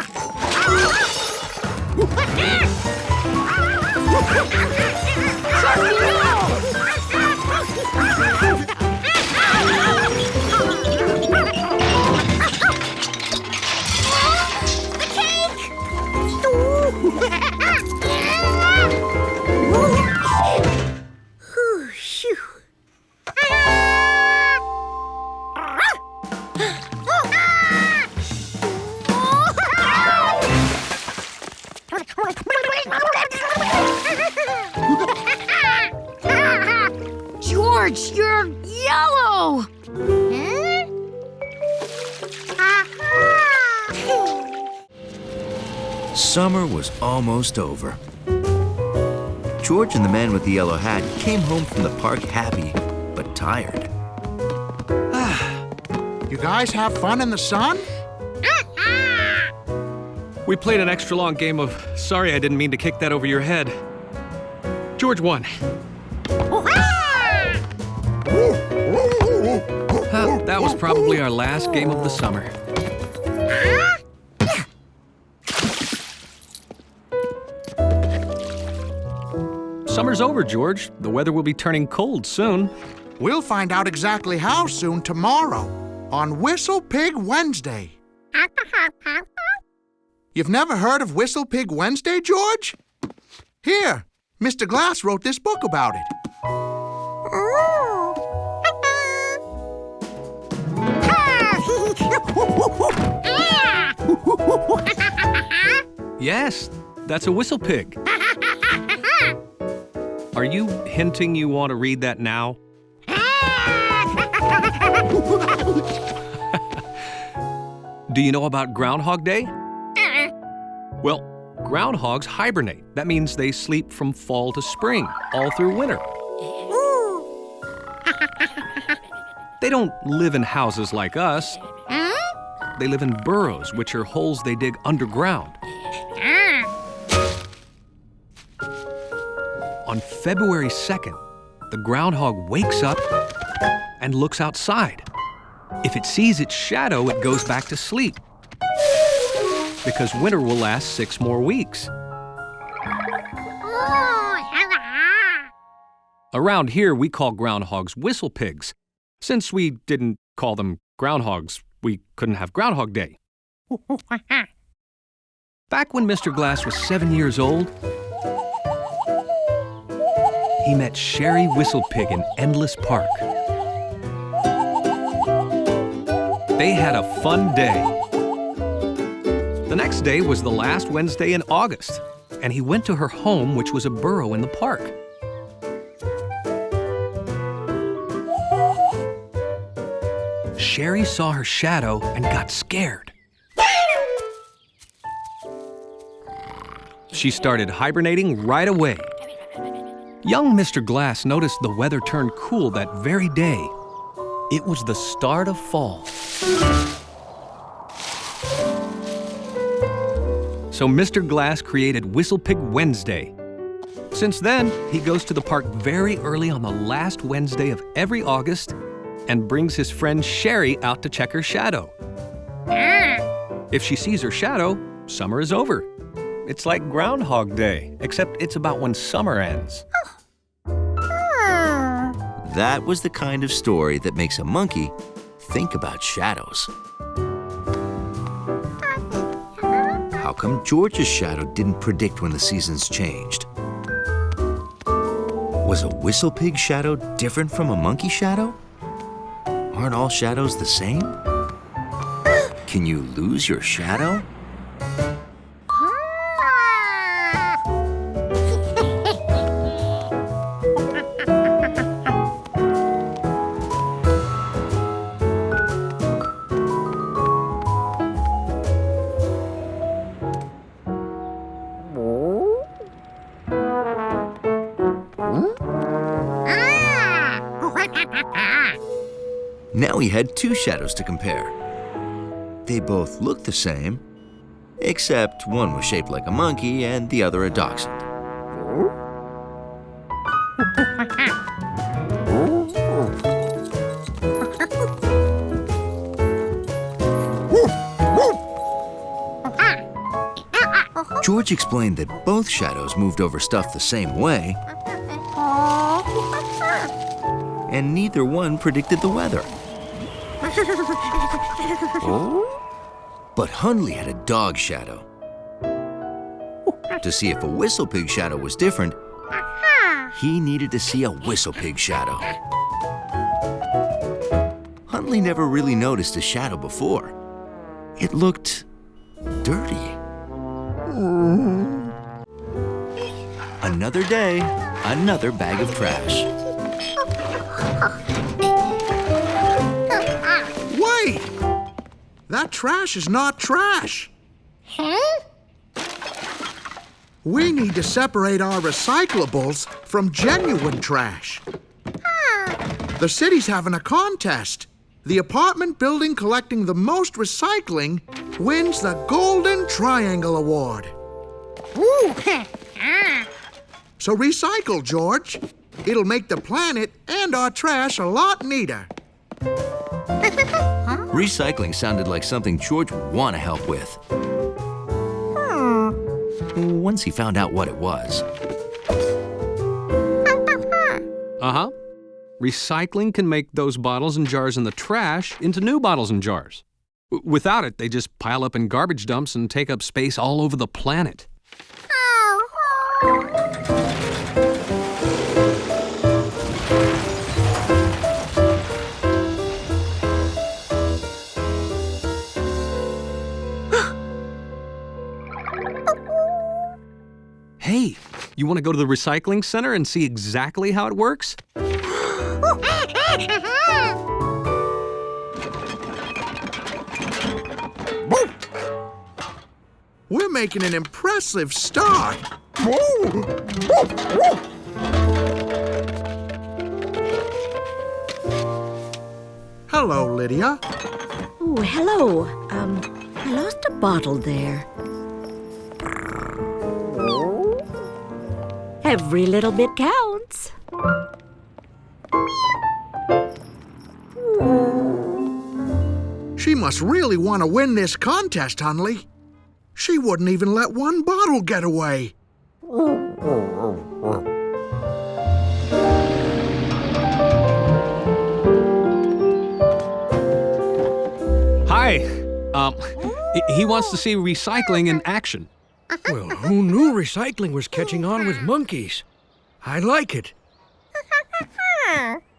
[SPEAKER 13] George, you're yellow!
[SPEAKER 1] Summer was almost over. George and the man with the yellow hat came home from the park happy, but tired.
[SPEAKER 14] You guys have fun in the sun?
[SPEAKER 2] We played an extra long game of Sorry I Didn't Mean to Kick That Over Your Head. George won. That was probably our last game of the summer. Summer's over, George. The weather will be turning cold soon.
[SPEAKER 14] We'll find out exactly how soon tomorrow on Whistle Pig Wednesday. You've never heard of Whistle Pig Wednesday, George? Here, Mr. Glass wrote this book about it.
[SPEAKER 2] Yes, that's a whistle pig. Are you hinting you want to read that now? Do you know about Groundhog Day? Well, groundhogs hibernate. That means they sleep from fall to spring, all through winter. They don't live in houses like us. They live in burrows, which are holes they dig underground. On February 2nd, the groundhog wakes up and looks outside. If it sees its shadow, it goes back to sleep, because winter will last 6 more weeks. Around here, we call groundhogs whistle pigs. Since we didn't call them groundhogs, we couldn't have Groundhog Day. Back when Mr. Glass was 7 years old, he met Sherry Whistlepig in Endless Park. They had a fun day. The next day was the last Wednesday in August, and he went to her home, which was a burrow in the park. Sherry saw her shadow and got scared. She started hibernating right away. Young Mr. Glass noticed the weather turned cool that very day. It was the start of fall. So Mr. Glass created Whistle Pig Wednesday. Since then, he goes to the park very early on the last Wednesday of every August and brings his friend Sherry out to check her shadow. If she sees her shadow, summer is over. It's like Groundhog Day, except it's about when summer ends.
[SPEAKER 1] That was the kind of story that makes a monkey think about shadows. How come George's shadow didn't predict when the seasons changed? Was a whistle pig shadow different from a monkey shadow? Aren't all shadows the same? Can you lose your shadow? Now he had two shadows to compare. They both looked the same, except one was shaped like a monkey and the other a dachshund. George explained that both shadows moved over stuff the same way, and neither one predicted the weather. But Hunley had a dog shadow. To see if a whistle pig shadow was different, he needed to see a whistle pig shadow. Hunley never really noticed a shadow before. It looked dirty. Another day, another bag of trash.
[SPEAKER 14] Wait! That trash is not trash.
[SPEAKER 11] Huh?
[SPEAKER 14] We need to separate our recyclables from genuine trash. The city's having a contest. The apartment building collecting the most recycling wins the Golden Triangle Award. So recycle, George. It'll make the planet and our trash a lot neater.
[SPEAKER 1] Recycling sounded like something George would want to help with. Once he found out what it was.
[SPEAKER 2] Uh-huh. Recycling can make those bottles and jars in the trash into new bottles and jars. Without it, they just pile up in garbage dumps and take up space all over the planet. Hey, you want to go to the recycling center and see exactly how it works?
[SPEAKER 14] We're making an impressive start. Hello, Lydia.
[SPEAKER 16] Oh, hello. I lost a bottle there. Every little bit counts.
[SPEAKER 14] She must really want to win this contest, Hunley. She wouldn't even let one bottle get away.
[SPEAKER 2] Hi. He wants to see recycling in action.
[SPEAKER 17] Well, who knew recycling was catching on with monkeys? I like it.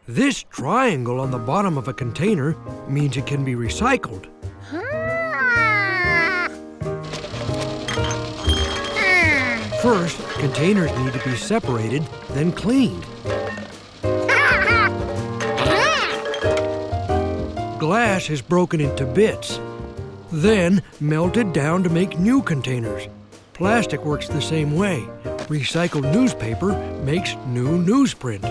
[SPEAKER 17] This triangle on the bottom of a container means it can be recycled. First, containers need to be separated, then cleaned. Glass is broken into bits, then melted down to make new containers. Plastic works the same way. Recycled newspaper makes new newsprint.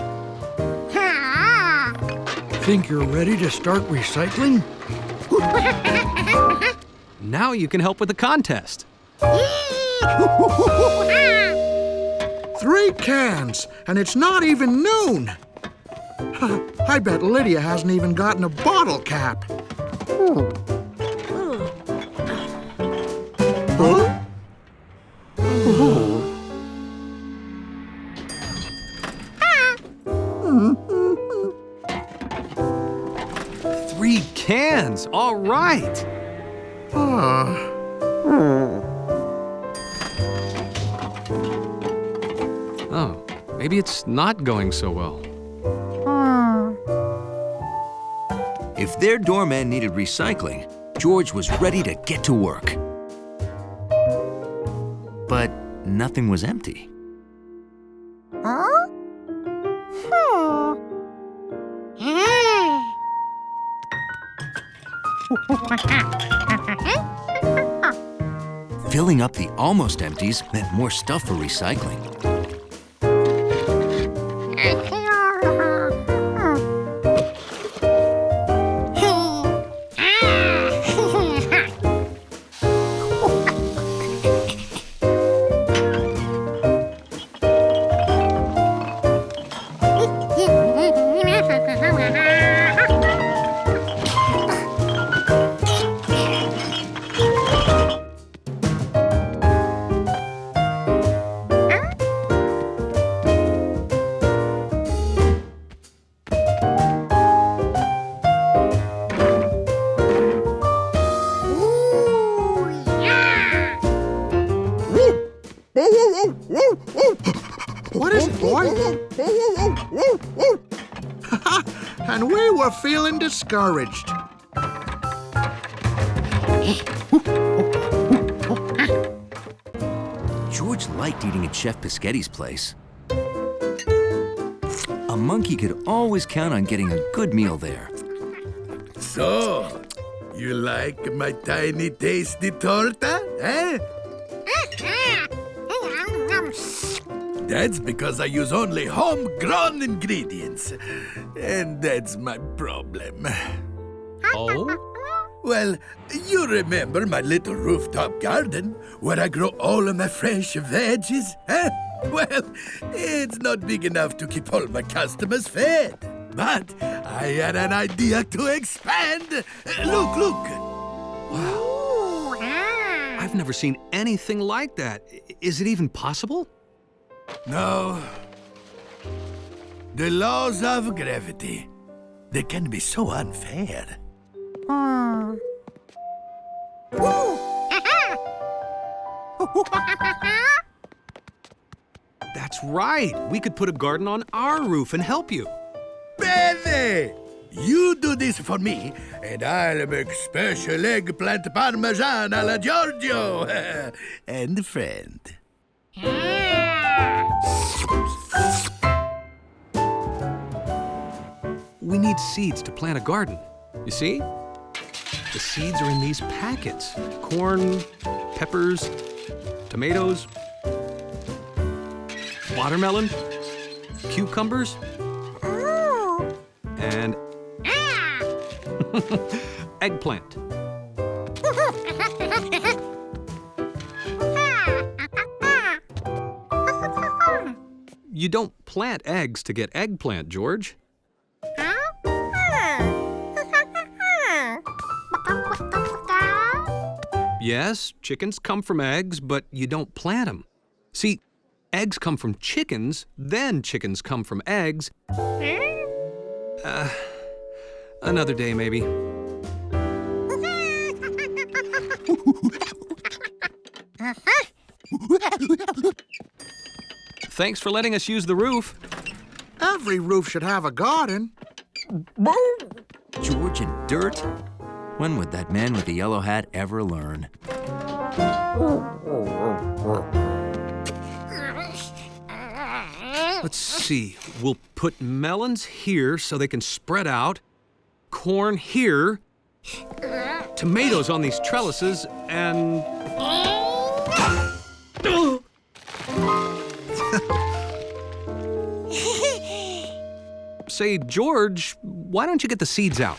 [SPEAKER 17] Think you're ready to start recycling?
[SPEAKER 2] Now you can help with the contest.
[SPEAKER 14] 3 cans, and it's not even noon. I bet Lydia hasn't even gotten a bottle cap. Huh?
[SPEAKER 2] 3 cans, all right. Oh, maybe it's not going so well.
[SPEAKER 1] If their doorman needed recycling, George was ready to get to work. But nothing was empty. Filling up the almost empties meant more stuff for recycling.
[SPEAKER 14] What is it, boy? And we were feeling discouraged.
[SPEAKER 1] George liked eating at Chef Pischetti's place. A monkey could always count on getting a good meal there.
[SPEAKER 6] So, you like my tiny tasty torta, eh? That's because I use only homegrown ingredients. And that's my problem.
[SPEAKER 2] Oh?
[SPEAKER 6] Well, you remember my little rooftop garden where I grow all of my fresh veggies, huh? Well, it's not big enough to keep all my customers fed. But I had an idea to expand. Look.
[SPEAKER 2] Wow. I've never seen anything like that. Is it even possible?
[SPEAKER 6] No. The laws of gravity, they can be so unfair.
[SPEAKER 2] That's right. We could put a garden on our roof and help you.
[SPEAKER 6] Bene! You do this for me, and I'll make special eggplant parmesan a la Giorgio. And friend.
[SPEAKER 2] We need seeds to plant a garden. You see? The seeds are in these packets. Corn, peppers, tomatoes, watermelon, cucumbers, and eggplant. You don't plant eggs to get eggplant, George. Yes, chickens come from eggs, but you don't plant them. See, eggs come from chickens, then chickens come from eggs. Another day, maybe. Thanks for letting us use the roof.
[SPEAKER 14] Every roof should have a garden.
[SPEAKER 1] George and dirt? When would that man with the yellow hat ever learn?
[SPEAKER 2] Let's see. We'll put melons here so they can spread out, corn here, tomatoes on these trellises, and... Say, George, why don't you get the seeds out?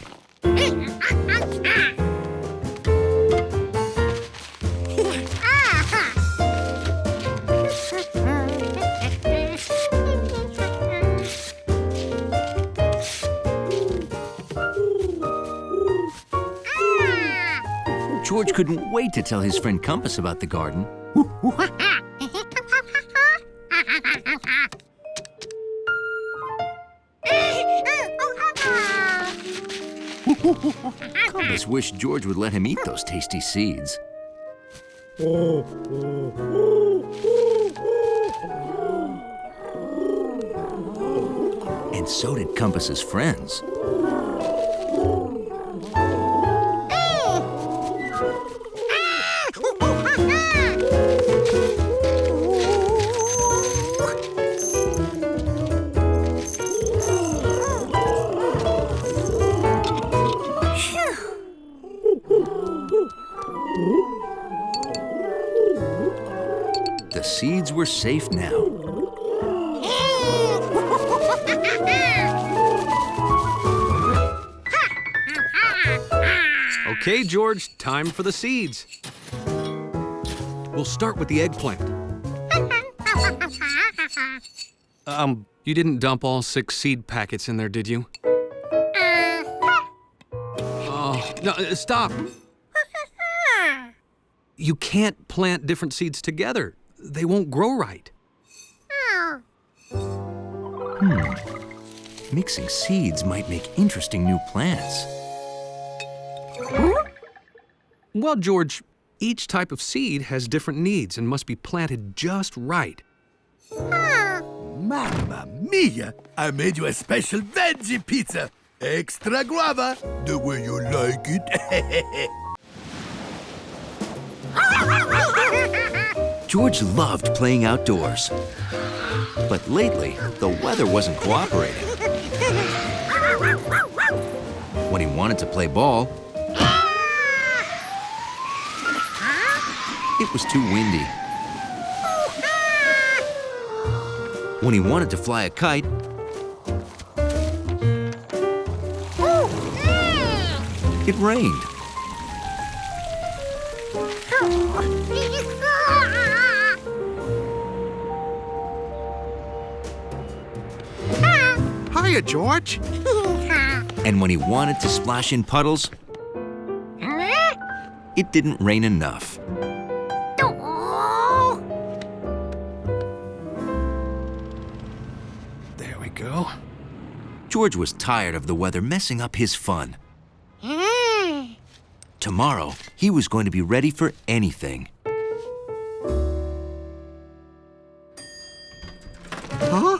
[SPEAKER 1] George couldn't wait to tell his friend Compass about the garden. Compass wished George would let him eat those tasty seeds. And so did Compass's friends. The seeds were safe now.
[SPEAKER 2] Okay, George, time for the seeds. We'll start with the eggplant. You didn't dump all 6 seed packets in there, did you? Oh, no, stop. You can't plant different seeds together. They won't grow right.
[SPEAKER 1] Mixing seeds might make interesting new plants.
[SPEAKER 2] Well, George, each type of seed has different needs and must be planted just right.
[SPEAKER 18] Mamma mia! I made you a special veggie pizza. Extra guava, the way you like it.
[SPEAKER 1] George loved playing outdoors. But lately, the weather wasn't cooperating. When he wanted to play ball, it was too windy. When he wanted to fly a kite, it rained.
[SPEAKER 14] Hiya, George.
[SPEAKER 1] And when he wanted to splash in puddles, it didn't rain enough.
[SPEAKER 2] There we go.
[SPEAKER 1] George was tired of the weather messing up his fun. Tomorrow, he was going to be ready for anything.
[SPEAKER 14] Huh?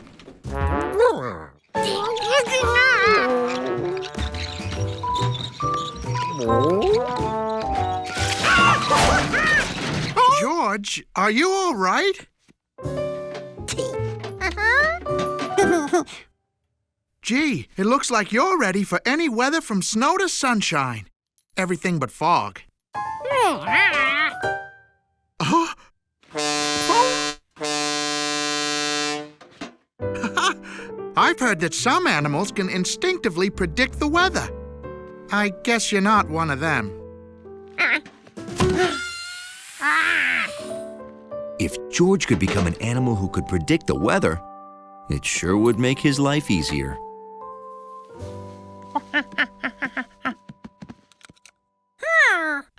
[SPEAKER 14] George, are you all right? Gee, it looks like you're ready for any weather from snow to sunshine. Everything but fog. Huh? I've heard that some animals can instinctively predict the weather. I guess you're not one of them.
[SPEAKER 1] If George could become an animal who could predict the weather, it sure would make his life easier.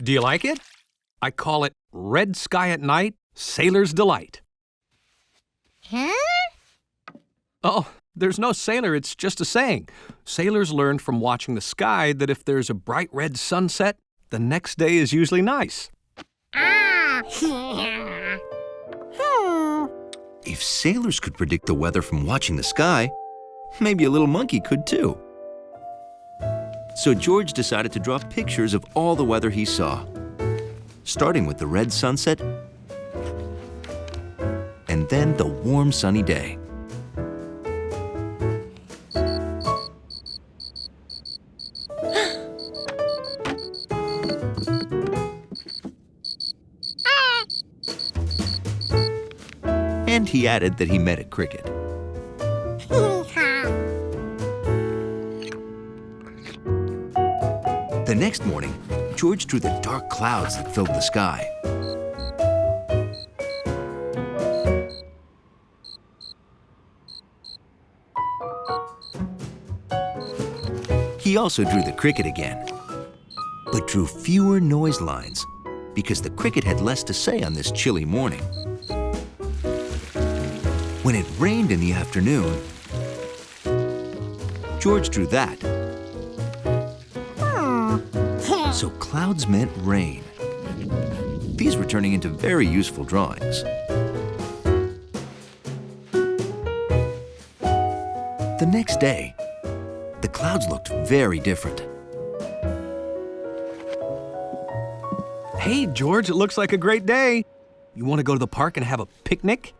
[SPEAKER 2] Do you like it? I call it Red Sky at Night, Sailor's Delight. Oh, there's no sailor, it's just a saying. Sailors learned from watching the sky that if there's a bright red sunset, the next day is usually nice.
[SPEAKER 1] If sailors could predict the weather from watching the sky, maybe a little monkey could too. So George decided to draw pictures of all the weather he saw, starting with the red sunset and then the warm sunny day. And he added that he met a cricket. The next morning, George drew the dark clouds that filled the sky. He also drew the cricket again, but drew fewer noise lines because the cricket had less to say on this chilly morning. When it rained in the afternoon, George drew that. So clouds meant rain. These were turning into very useful drawings. The next day, the clouds looked very different.
[SPEAKER 2] Hey, George, it looks like a great day. You want to go to the park and have a picnic?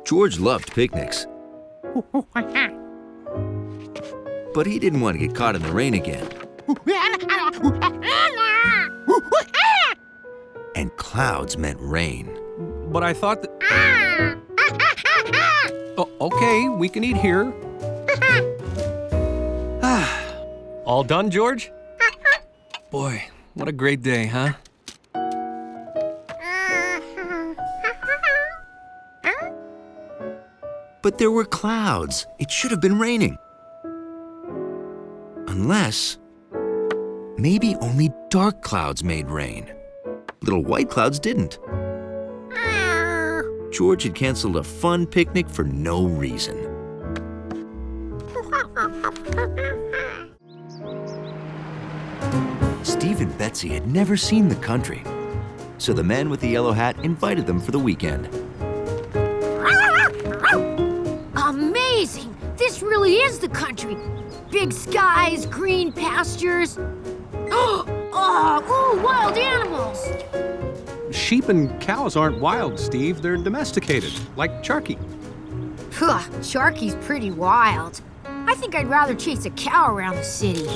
[SPEAKER 1] George loved picnics, but he didn't want to get caught in the rain again. And clouds meant rain.
[SPEAKER 2] But I thought that... Oh, okay, we can eat here. All done, George? Boy, what a great day, huh?
[SPEAKER 1] But there were clouds. It should have been raining. Unless, maybe only dark clouds made rain. Little white clouds didn't. George had canceled a fun picnic for no reason. Steve and Betsy had never seen the country, so the man with the yellow hat invited them for the weekend.
[SPEAKER 13] Amazing! This really is the country. Big skies, green pastures. Oh, wild animals!
[SPEAKER 2] Sheep and cows aren't wild, Steve. They're domesticated, like Charky.
[SPEAKER 13] Charky's pretty wild. I think I'd rather chase a cow around the city.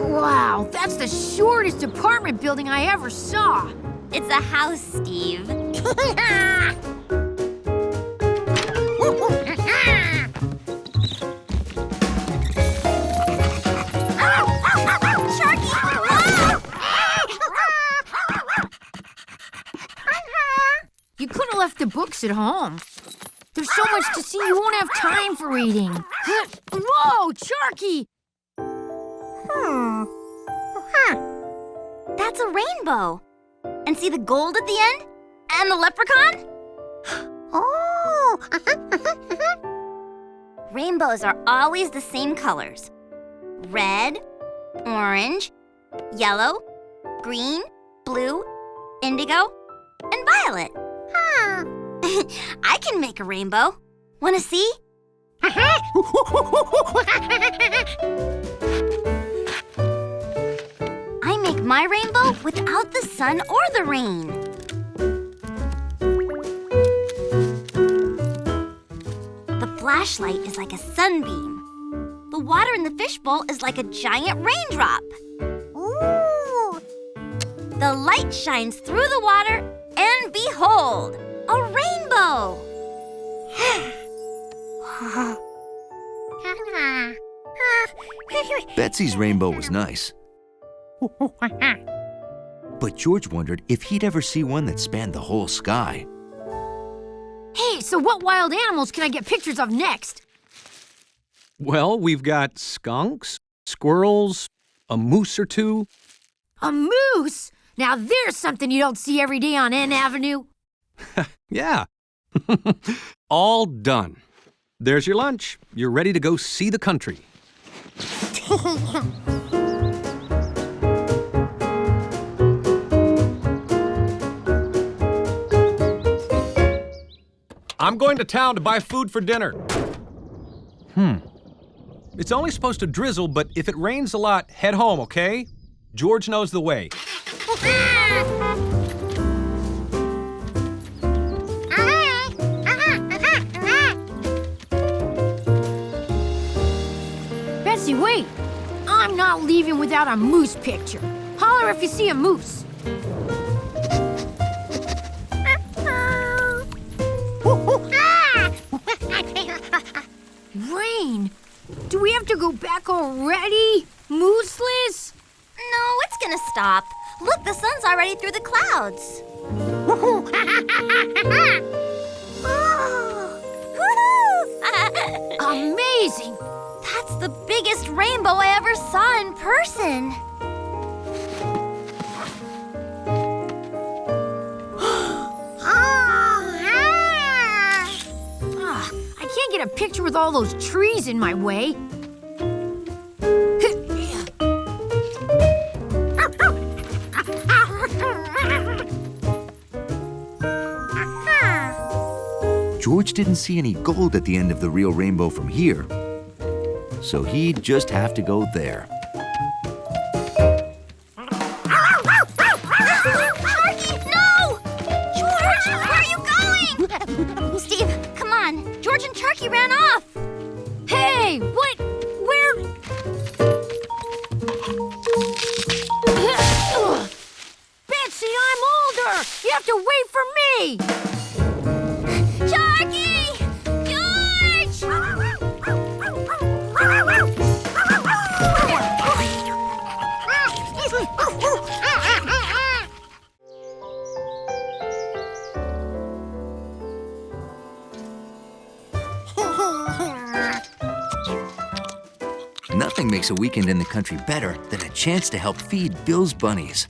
[SPEAKER 13] Wow, that's the shortest apartment building I ever saw.
[SPEAKER 11] It's a house, Steve.
[SPEAKER 13] You could have left the books at home. There's so much to see, you won't have time for reading. Whoa, Charky!
[SPEAKER 11] That's a rainbow. And see the gold at the end? And the leprechaun? Oh! Rainbows are always the same colors. Red, orange, yellow, green, blue, indigo, and violet. I can make a rainbow. Wanna see? I make my rainbow without the sun or the rain. The flashlight is like a sunbeam. The water in the fishbowl is like a giant raindrop. Ooh! The light shines through the water, and behold, a rainbow!
[SPEAKER 1] Betsy's rainbow was nice. But George wondered if he'd ever see one that spanned the whole sky.
[SPEAKER 13] Hey, so what wild animals can I get pictures of next?
[SPEAKER 2] Well, we've got skunks, squirrels, a moose or two.
[SPEAKER 13] A moose? Now there's something you don't see every day on N Avenue.
[SPEAKER 2] Yeah. All done. There's your lunch. You're ready to go see the country. I'm going to town to buy food for dinner. It's only supposed to drizzle, but if it rains a lot, head home, okay? George knows the way.
[SPEAKER 13] not leaving without a moose picture. Holler if you see a moose. Rain, do we have to go back already? Mooseless?
[SPEAKER 11] No, it's gonna stop. Look, the sun's already through the clouds.
[SPEAKER 13] Amazing!
[SPEAKER 11] That's the biggest rainbow I ever saw in person.
[SPEAKER 13] I can't get a picture with all those trees in my way.
[SPEAKER 1] George didn't see any gold at the end of the real rainbow from here, so he'd just have to go there.
[SPEAKER 11] Sharky, no! George, where are you going? Steve, come on. George and Sharky ran off.
[SPEAKER 13] Hey, what? Where? Betsy, I'm older. You have to wait for me.
[SPEAKER 11] Sharky! George!
[SPEAKER 1] Nothing makes a weekend in the country better than a chance to help feed Bill's bunnies.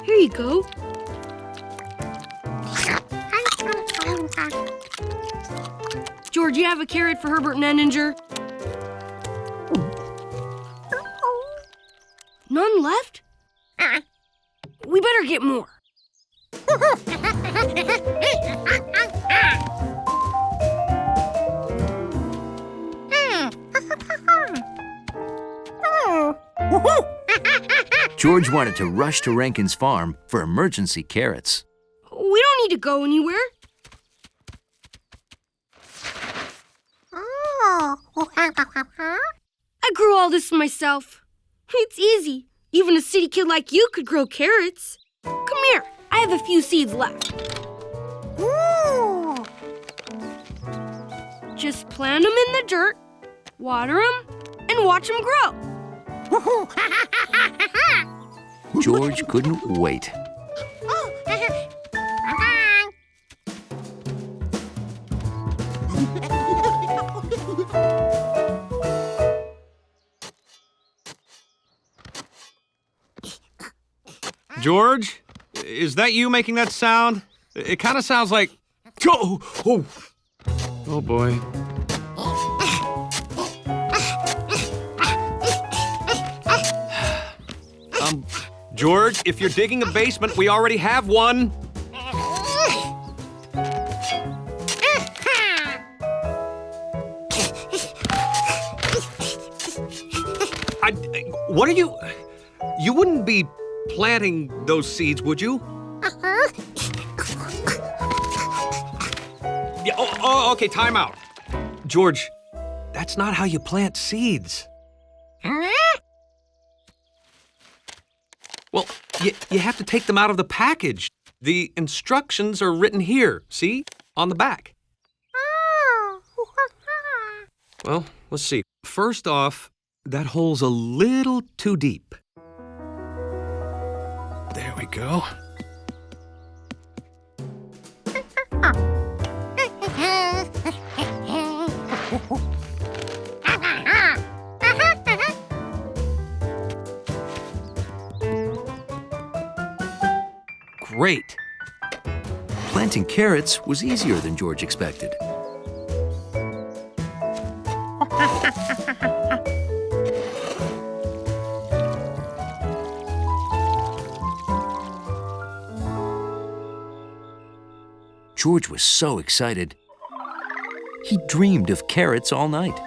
[SPEAKER 3] Here you go. George, you have a carrot for Herbert and Enninger? None left? We better get more.
[SPEAKER 1] George wanted to rush to Rankin's farm for emergency carrots.
[SPEAKER 3] We don't need to go anywhere. I grew all this myself. It's easy. Even a city kid like you could grow carrots. Come here. I have a few seeds left. Just plant them in the dirt, water them, and watch them grow.
[SPEAKER 1] George couldn't wait.
[SPEAKER 2] George, is that you making that sound? It kind of sounds like... Oh boy. George, if you're digging a basement, we already have one. What are you... You wouldn't be planting those seeds, would you? Yeah, okay, time out. George, that's not how you plant seeds. Well, you have to take them out of the package. The instructions are written here, see? On the back. Well, let's see. First off, that hole's a little too deep. There we go. Great.
[SPEAKER 1] Planting carrots was easier than George expected. George was so excited, he dreamed of carrots all night.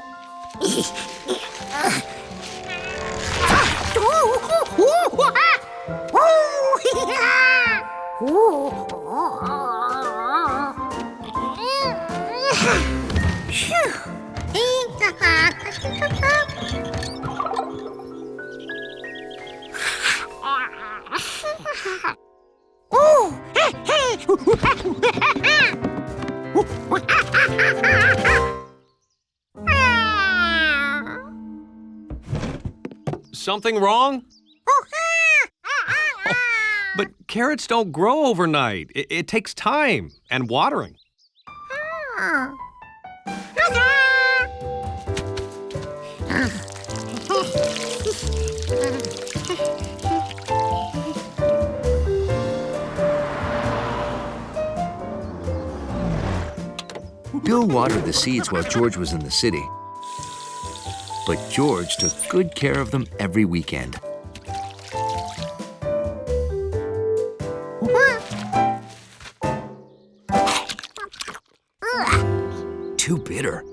[SPEAKER 2] something wrong? Oh, but carrots don't grow overnight. It takes time and watering.
[SPEAKER 1] Bill watered the seeds while George was in the city. But George took good care of them every weekend. Too bitter.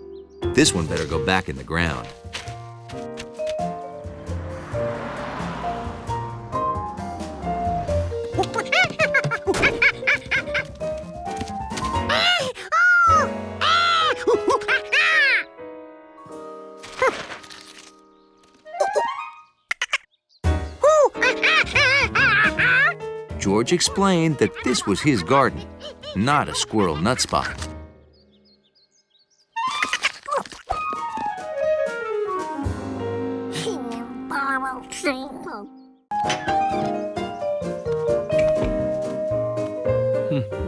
[SPEAKER 1] This one better go back in the ground. George explained that this was his garden, not a squirrel nut spot.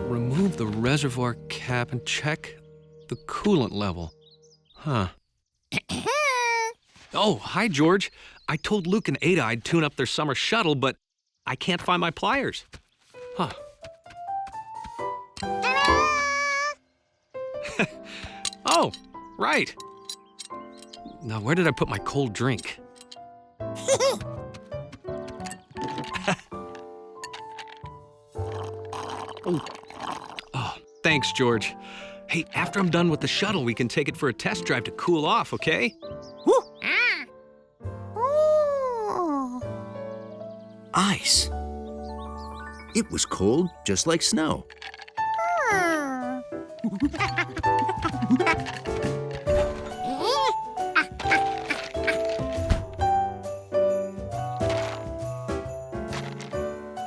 [SPEAKER 2] Remove the reservoir cap and check the coolant level. Huh. Oh, hi, George. I told Luke and Ada I'd tune up their summer shuttle, but I can't find my pliers. Huh. Oh, right. Now, where did I put my cold drink? Oh, thanks, George. Hey, after I'm done with the shuttle, we can take it for a test drive to cool off, okay?
[SPEAKER 1] Ice. It was cold, just like snow.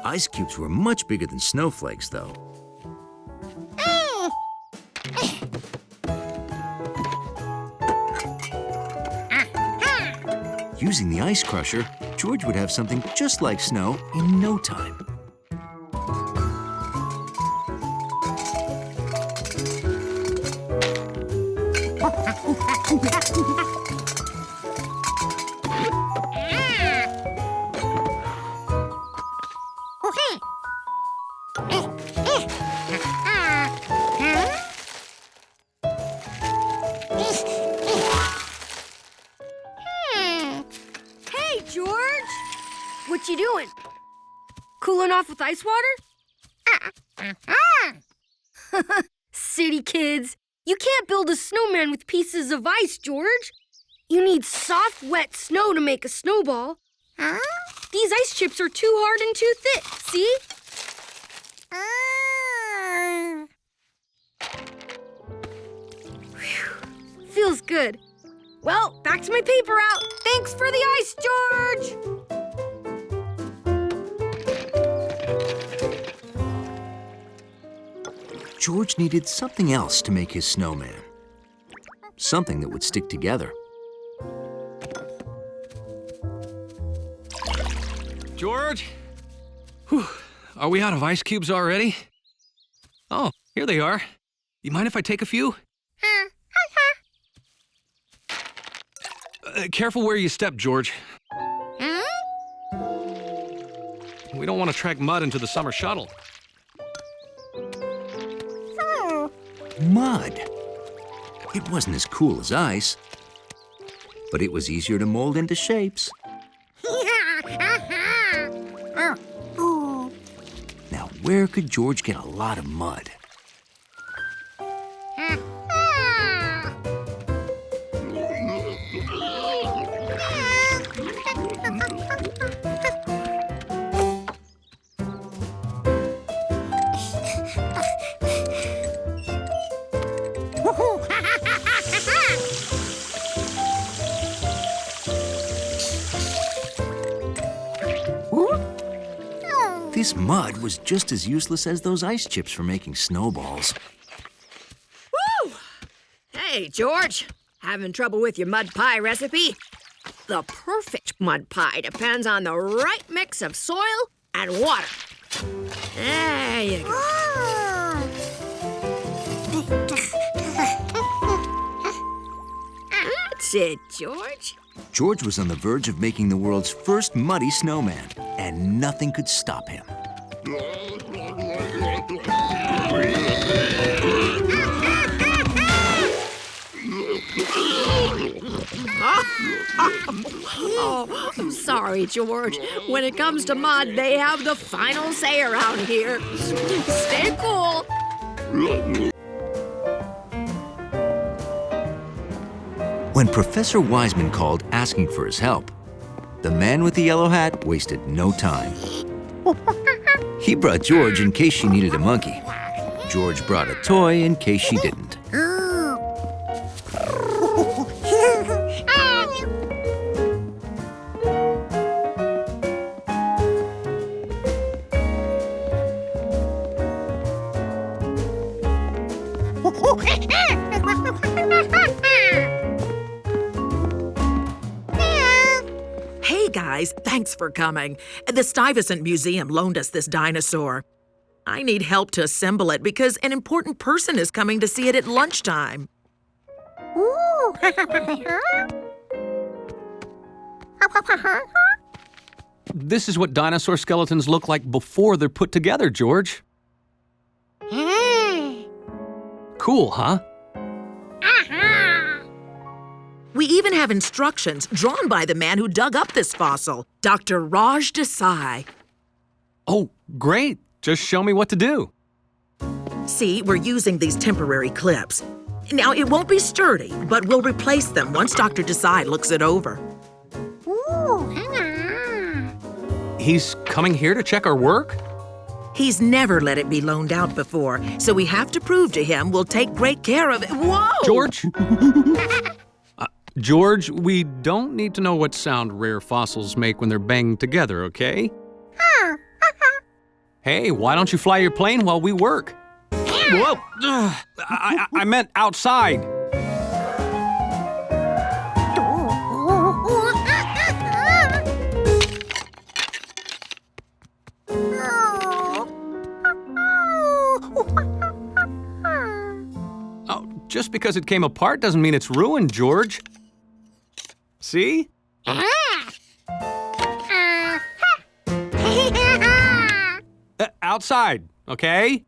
[SPEAKER 1] Ice cubes were much bigger than snowflakes, though. Using the ice crusher, George would have something just like snow in no time.
[SPEAKER 3] Hey, George! What you doing? Cooling off with ice water? City kids, you can't build a snowman with pieces of ice, George. You need soft, wet snow to make a snowball. These ice chips are too hard and too thick, see? Whew. Feels good. Well, back to my paper route. Thanks for the ice, George!
[SPEAKER 1] George needed something else to make his snowman. Something that would stick together.
[SPEAKER 2] George? Whew. Are we out of ice cubes already? Oh, here they are. You mind if I take a few? Careful where you step, George. We don't want to track mud into the summer shuttle.
[SPEAKER 1] Mud. It wasn't as cool as ice, but it was easier to mold into shapes. Now, where could George get a lot of mud? This mud was just as useless as those ice chips for making snowballs.
[SPEAKER 5] Woo! Hey, George. Having trouble with your mud pie recipe? The perfect mud pie depends on the right mix of soil and water. There you go. That's it, George.
[SPEAKER 1] George was on the verge of making the world's first muddy snowman, and nothing could stop him.
[SPEAKER 5] Oh, I'm sorry, George. When it comes to mud, they have the final say around here. Stay cool.
[SPEAKER 1] When Professor Wiseman called asking for his help, the man with the yellow hat wasted no time. He brought George in case she needed a monkey. George brought a toy in case she didn't.
[SPEAKER 8] Hey guys, thanks for coming. The Stuyvesant Museum loaned us this dinosaur. I need help to assemble it because an important person is coming to see it at lunchtime.
[SPEAKER 2] This is what dinosaur skeletons look like before they're put together, George. Cool, huh?
[SPEAKER 8] We even have instructions drawn by the man who dug up this fossil, Dr. Raj Desai.
[SPEAKER 2] Oh, great. Just show me what to do.
[SPEAKER 8] See, we're using these temporary clips. Now, it won't be sturdy, but we'll replace them once Dr. Desai looks it over.
[SPEAKER 2] He's coming here to check our work?
[SPEAKER 8] He's never let it be loaned out before, so we have to prove to him we'll take great care of it. Whoa!
[SPEAKER 2] George? George, we don't need to know what sound rare fossils make when they're banged together, okay? Hey, why don't you fly your plane while we work? Whoa! I meant outside. Oh, just because it came apart doesn't mean it's ruined, George. See? Outside, okay?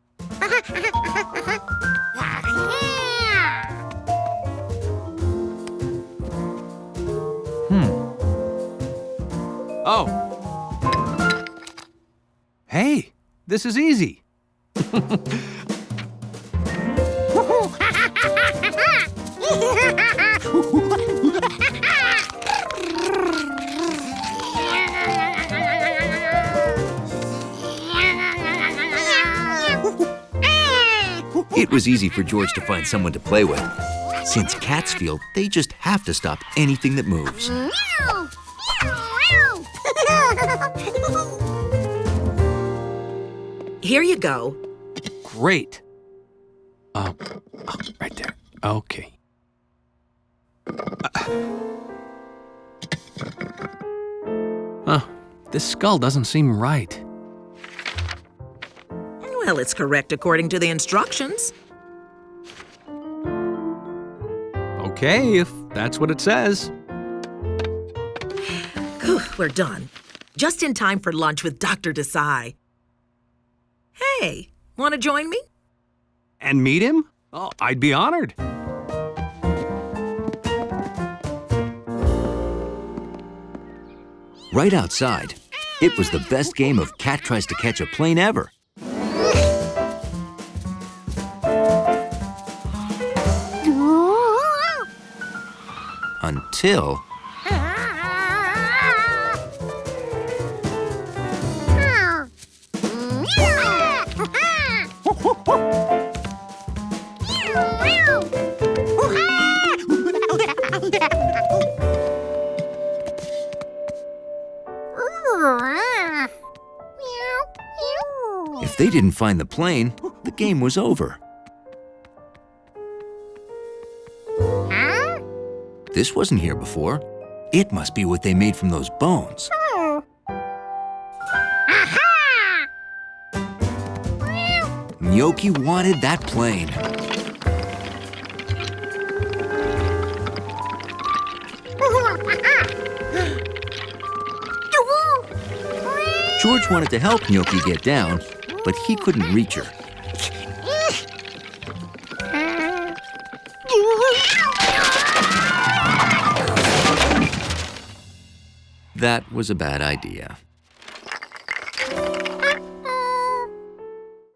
[SPEAKER 2] Oh. Hey, this is easy.
[SPEAKER 1] It was easy for George to find someone to play with. Since cats feel they just have to stop anything that moves.
[SPEAKER 8] Here you go.
[SPEAKER 2] Great. Right there. Okay. This skull doesn't seem right.
[SPEAKER 8] Well, it's correct according to the instructions.
[SPEAKER 2] Okay, if that's what it says.
[SPEAKER 8] We're done. Just in time for lunch with Dr. Desai. Hey, want to join me?
[SPEAKER 2] And meet him? Oh, I'd be honored.
[SPEAKER 1] Right outside, it was the best game of Cat Tries to Catch a Plane ever. Until... If they didn't find the plane, the game was over. This wasn't here before. It must be what they made from those bones. Gnocchi wanted that plane. George wanted to help Gnocchi get down, but he couldn't reach her. That was a bad idea.